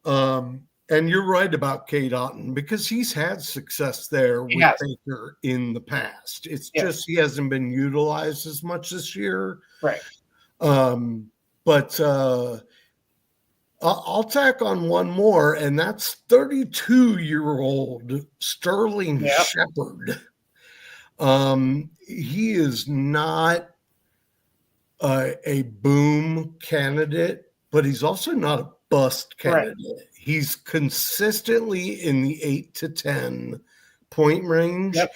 And you're right about Kate Otten because he's had success there with Baker in the past. It's just he hasn't been utilized as much this year. Right. But I'll tack on one more, and that's 32-year-old Sterling Shepard. He is not a boom candidate, but he's also not a bust candidate. Right. He's consistently in the 8 to 10 point range. Yep.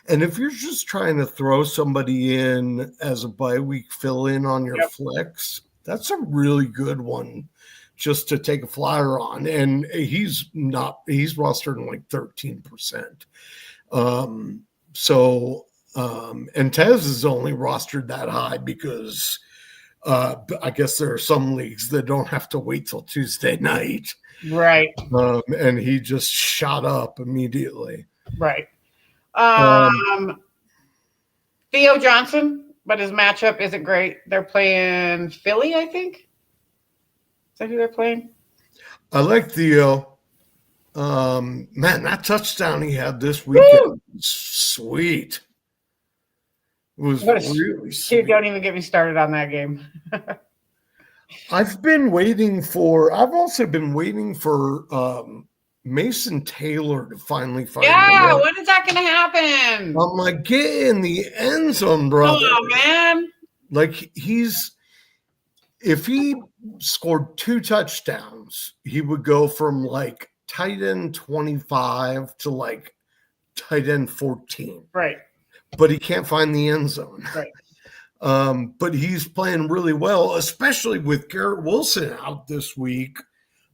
And if you're just trying to throw somebody in as a bye week fill in on your flex, that's a really good one just to take a flyer on. And he's rostered in like 13%. And Tez is only rostered that high because I guess there are some leagues that don't have to wait till Tuesday night. Right. And he just shot up immediately. Right. Theo Johnson, but his matchup isn't great. They're playing Philly, I think. Is that who they're playing? I like Theo. Man, that touchdown he had this weekend was sweet. It was really sweet. Don't even get me started on that game. I've also been waiting for Mason Taylor to finally find Yeah, the net. when is that going to happen? I'm like, get in the end zone, brother. Oh, man. Like if he scored 2 touchdowns, he would go from like tight end 25 to like tight end 14. Right. But he can't find the end zone. Right. But he's playing really well, especially with Garrett Wilson out this week.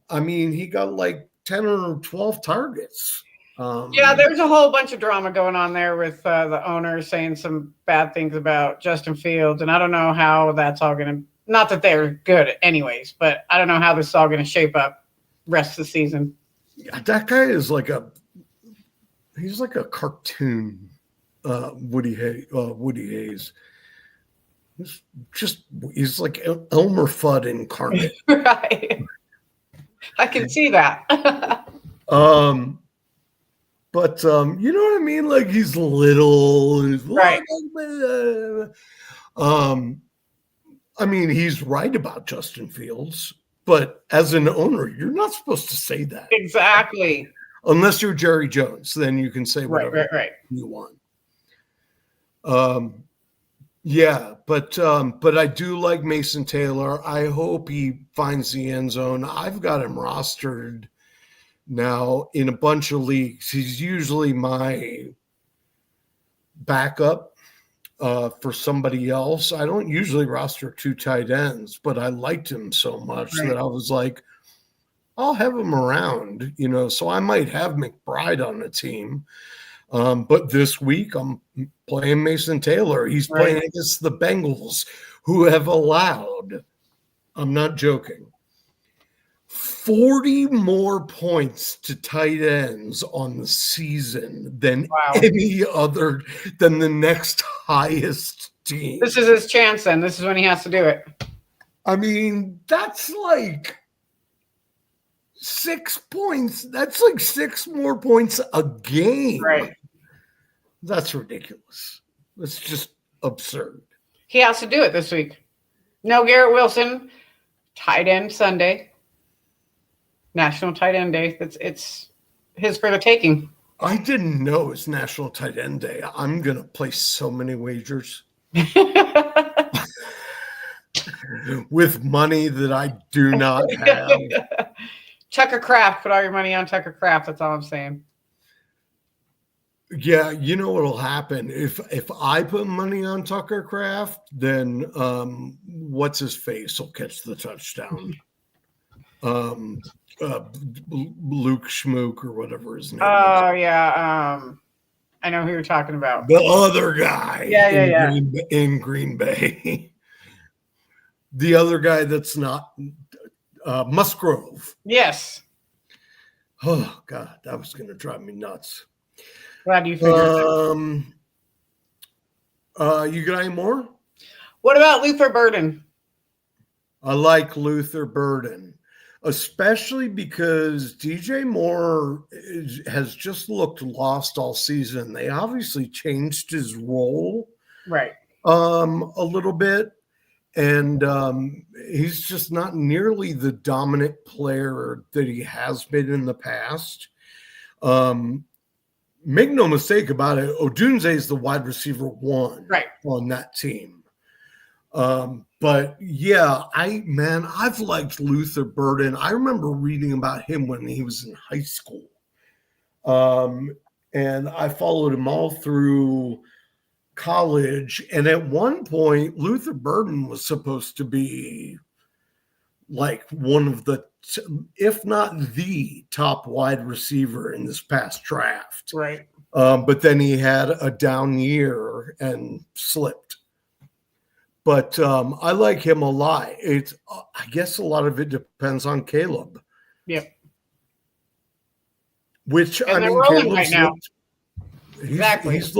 I mean, he got like 10 or 12 targets. Yeah, there's a whole bunch of drama going on there with the owner saying some bad things about Justin Fields. And I don't know how that's all going to, not that they're good anyways, but I don't know how this is all going to shape up rest of the season. Yeah, that guy is he's like a cartoon Woody Hayes. He's like Elmer Fudd incarnate. Right. I can see that. But you know what I mean? Like he's little. Right. I mean, he's right about Justin Fields, but as an owner, you're not supposed to say that. Exactly. Unless you're Jerry Jones, then you can say whatever you want. Yeah, but I do like Mason Taylor. I hope he finds the end zone. I've got him rostered now in a bunch of leagues. He's usually my backup for somebody else. I don't usually roster 2 tight ends, but I liked him so much that I was like, I'll have him around, so I might have McBride on the team. But this week I'm playing Mason Taylor. He's playing against the Bengals, who have allowed, I'm not joking, 40 more points to tight ends on the season than any other, than the next highest team. This is his chance then. This is when he has to do it. I mean, that's like 6 points. That's like 6 more points a game. Right. That's ridiculous. That's just absurd. He has to do it this week. No Garrett Wilson. Tight end Sunday. National Tight End Day. It's his for the taking. I didn't know it's National Tight End Day. I'm going to place so many wagers with money that I do not have. Tucker Kraft. Put all your money on Tucker Kraft. That's all I'm saying. Yeah, you know what'll happen if I put money on Tucker Kraft, then what's his face will catch the touchdown. Luke Schmook or whatever his name is. Oh yeah, I know who you're talking about. The other guy. Yeah. In Green Bay. The other guy that's not Musgrove. Yes. Oh God, that was going to drive me nuts. Glad you figured you got any more? What about Luther Burden? I like Luther Burden, especially because DJ Moore has just looked lost all season. They obviously changed his role a little bit, and he's just not nearly the dominant player that he has been in the past. Make no mistake about it, Odunze is the wide receiver 1 on that team. But yeah, I've liked Luther Burden. I remember reading about him when he was in high school. And I followed him all through college. And at one point, Luther Burden was supposed to be like one of the, if not the top wide receiver in this past draft. Right. But then he had a down year and slipped. But I like him a lot. I guess a lot of it depends on Caleb. Yep. Which, and they're rolling Caleb's right now. Exactly. He's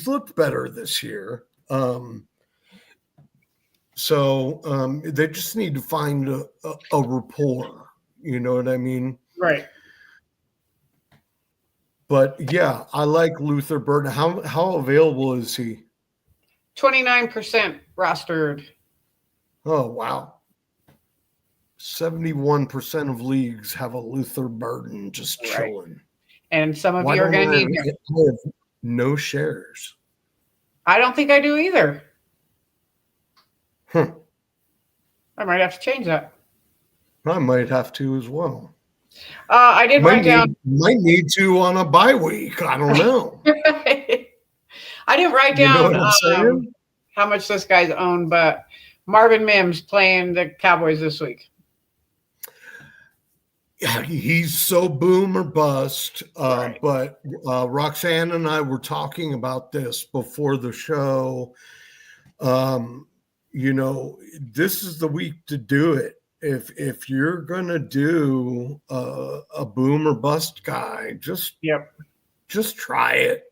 looked better this year. So they just need to find a rapport. You know what I mean? Right. But yeah, I like Luther Burden. How available is he? 29% rostered. Oh wow. 71% of leagues have a Luther Burden just Right. chilling. And some of Why you are don't going to need him. I have no shares? I don't think I do either. Huh. I might have to change that. I might have to as well. I did write down. Might need to on a bye week. I don't know. I didn't write You know down what I'm saying? how much this guy's owned, but Marvin Mims playing the Cowboys this week. Yeah, he's so boom or bust. Right. But Roxanne and I were talking about this before the show. You know, this is the week to do it. If you're gonna do a boom or bust guy, just try it.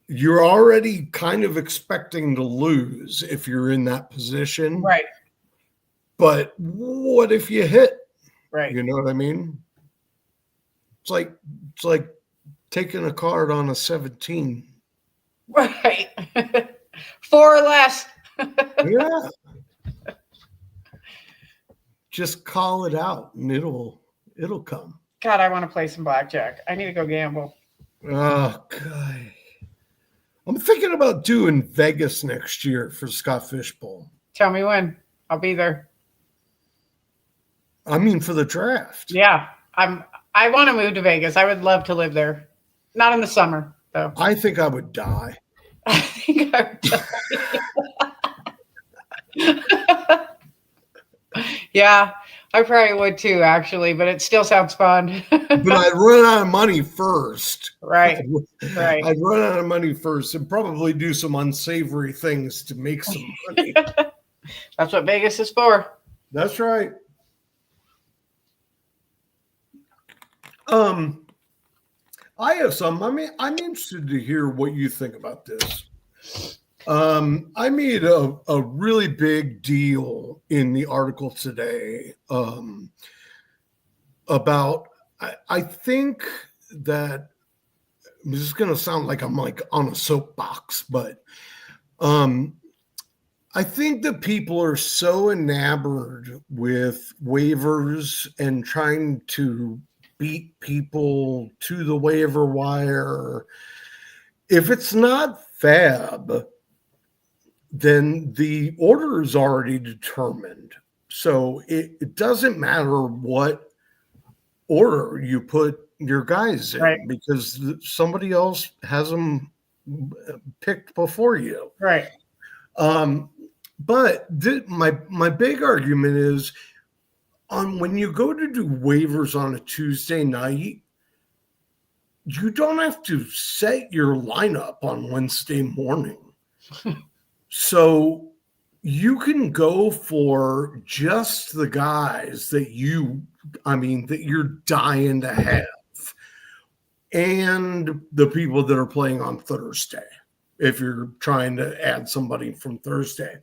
You're already kind of expecting to lose if you're in that position. Right. But what if you hit? Right. You know what I mean? It's like taking a card on a 17. Right. 4 or less. Yeah. Just call it out and it'll come. God, I want to play some blackjack. I need to go gamble. Oh, God. I'm thinking about doing Vegas next year for Scott Fishbowl. Tell me when. I'll be there. I mean, for the draft. Yeah. I want to move to Vegas. I would love to live there. Not in the summer, though. I think I would die. I think I would die. Yeah, I probably would too, actually, but it still sounds fun. But I'd run out of money first. Right. Right. I'd run out of money first and probably do some unsavory things to make some money. That's what Vegas is for. That's right. I have some. I mean, I'm interested to hear what you think about this. I made a really big deal in the article today about, I think that this is going to sound like I'm like on a soapbox, but I think that people are so enamored with waivers and trying to beat people to the waiver wire. If it's not fab, then the order is already determined. So it doesn't matter what order you put your guys in, right, because somebody else has them picked before you. Right. But my big argument is when you go to do waivers on a Tuesday night, you don't have to set your lineup on Wednesday morning. So you can go for just the guys that you're dying to have, and the people that are playing on Thursday, if you're trying to add somebody from Thursday.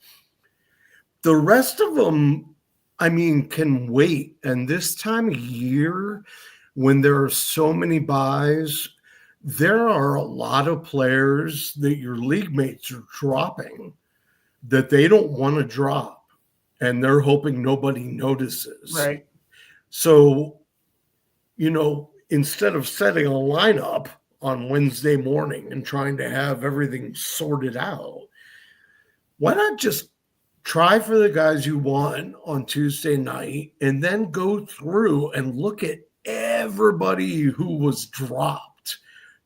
The rest of them, can wait. And this time of year, when there are so many buys, there are a lot of players that your league mates are dropping that they don't want to drop, and they're hoping nobody notices. Right. So, instead of setting a lineup on Wednesday morning and trying to have everything sorted out, why not just try for the guys you want on Tuesday night and then go through and look at everybody who was dropped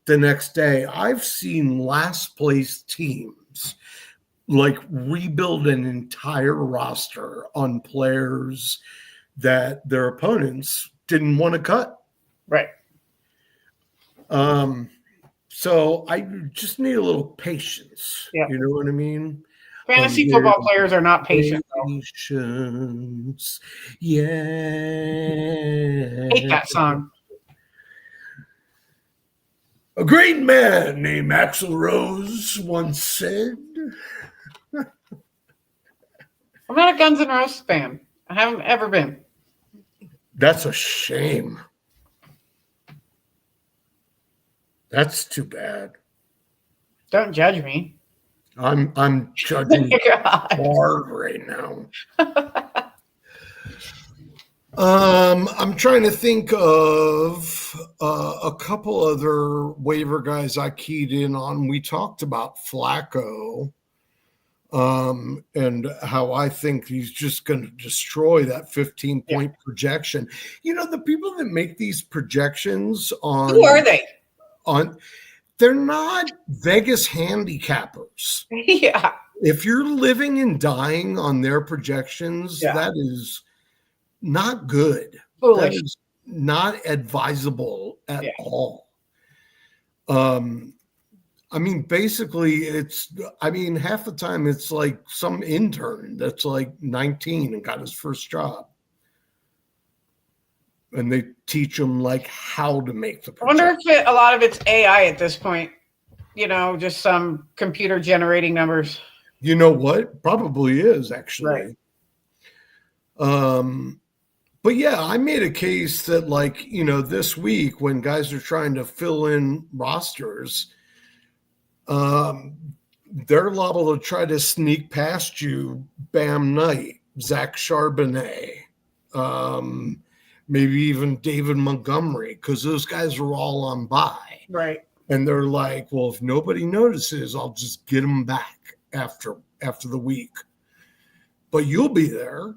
the next day? I've seen last place teams like rebuild an entire roster on players that their opponents didn't want to cut. Right. So I just need a little patience. Yeah. You know what I mean? Fantasy football players are not patient. Patience. Yeah. Hate that song. A great man named Axl Rose once said, I'm not a Guns N' Roses fan. I haven't ever been. that's a shame. That's too bad. Don't judge me. I'm judging hard right now. I'm trying to think of a couple other waiver guys I keyed in on. We talked about Flacco, and how I think he's just going to destroy that 15-point projection. You know, the people that make these projections Who are they? They're not Vegas handicappers. Yeah. If you're living and dying on their projections, that is not good. Foolish. That is not advisable at all. I mean, basically, half the time it's like some intern that's like 19 and got his first job. And they teach them like how to make the projection. I wonder if a lot of it's AI at this point, you know, just some computer generating numbers. You know what? Probably is, actually. Right. But yeah, I made a case that, like, you know, this week when guys are trying to fill in rosters, they're liable to try to sneak past you Bam Knight, Zach Charbonnet, maybe even David Montgomery, because those guys are all on bye. Right. And they're like, well, if nobody notices, I'll just get them back after the week. But you'll be there.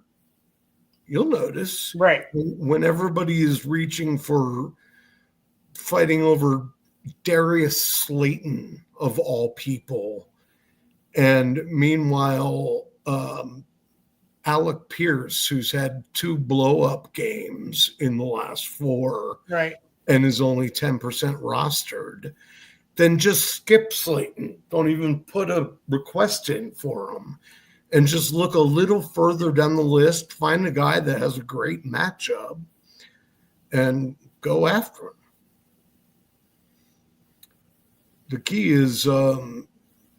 You'll notice. Right. When everybody is reaching for fighting over Darius Slayton, of all people. And meanwhile, Alec Pierce, who's had 2 blow-up games in the last 4, right, and is only 10% rostered, then just skip Slayton. Don't even put a request in for him. And just look a little further down the list, find a guy that has a great matchup, and go after him. The key is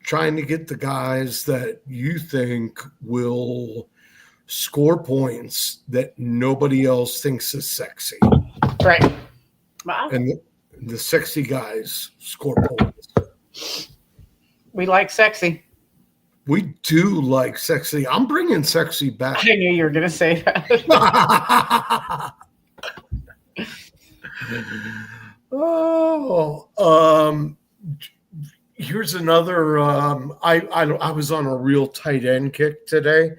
trying to get the guys that you think will score points that nobody else thinks is sexy. Right. Wow. And the sexy guys score points. We like sexy. We do like sexy. I'm bringing sexy back. I knew you were going to say that. Here's another. I was on a real tight end kick today.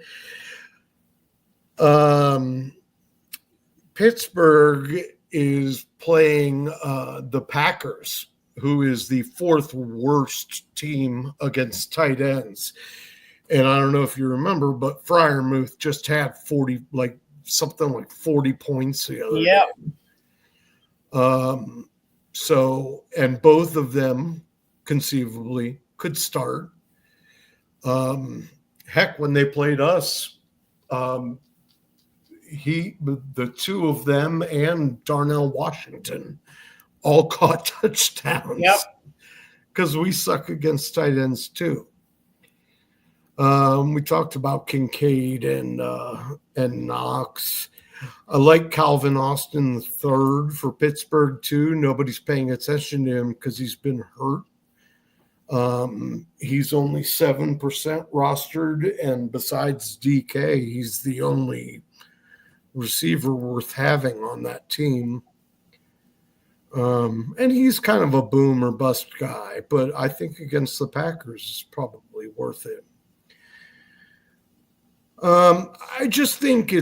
Pittsburgh is playing the Packers, who is the 4th worst team against tight ends. And I don't know if you remember, but Freiermuth just had 40 points the other day. So, and both of them conceivably could start. Heck, when they played us, the 2 of them and Darnell Washington all caught touchdowns. Yep. Because we suck against tight ends too. We talked about Kincaid and Knox. I like Calvin Austin III for Pittsburgh too. Nobody's paying attention to him because he's been hurt. He's only 7% rostered, and besides DK, he's the only receiver worth having on that team. And he's kind of a boom or bust guy, but I think against the Packers is probably worth it. I just think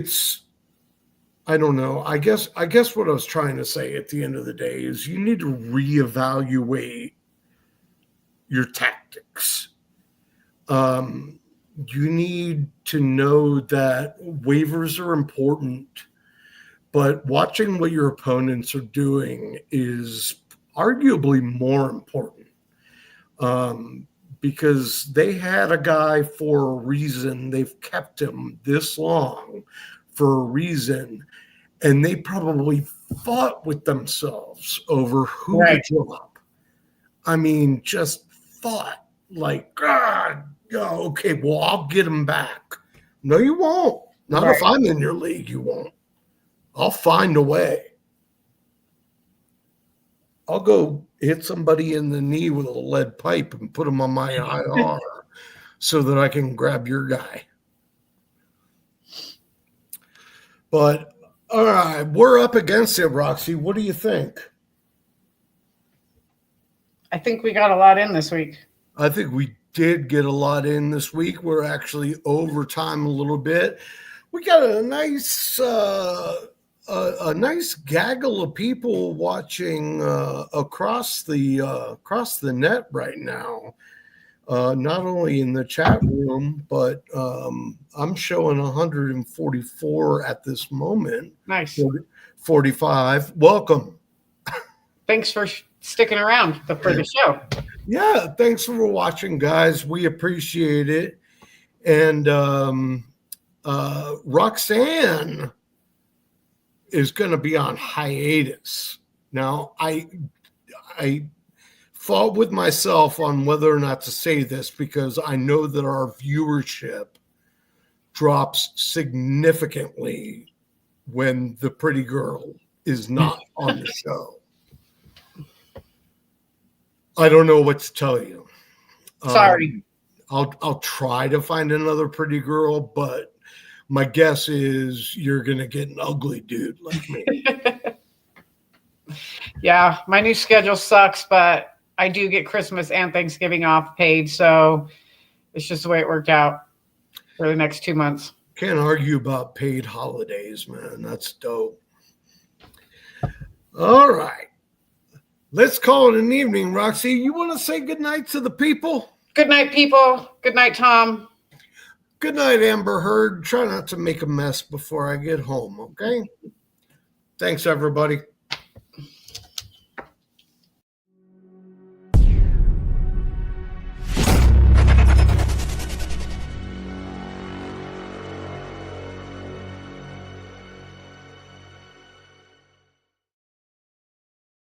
I don't know. I guess what I was trying to say at the end of the day is you need to reevaluate your tactics. You need to know that waivers are important, but watching what your opponents are doing is arguably more important. Because they had a guy for a reason. They've kept him this long for a reason. And they probably fought with themselves over who to drop. I mean, just fought like, God, okay, well, I'll get him back. No, you won't. Not if I'm in your league, you won't. I'll find a way. I'll go hit somebody in the knee with a lead pipe and put him on my IR so that I can grab your guy. But All right, we're up against it, Roxy. What do you think? I think we got a lot in this week. I think we did get a lot in this week. We're actually over time a little bit. We got a nice gaggle of people watching across the net right now. Not only in the chat room, but I'm showing 144 at this moment. Nice. 45. Welcome. Thanks for sticking around for the show. Yeah, thanks for watching, guys. We appreciate it. And Roxanne is going to be on hiatus. Now, I fought with myself on whether or not to say this because I know that our viewership drops significantly when the pretty girl is not on the show. I don't know what to tell you. Sorry. I'll try to find another pretty girl, but my guess is you're going to get an ugly dude like me. Yeah, my new schedule sucks, but I do get Christmas and Thanksgiving off paid, so it's just the way it worked out for the next 2 months. Can't argue about paid holidays, man. That's dope. All right. Let's call it an evening, Roxy. You want to say goodnight to the people? Good night, people. Good night, Tom. Good night, Amber Heard. Try not to make a mess before I get home, okay? Thanks, everybody.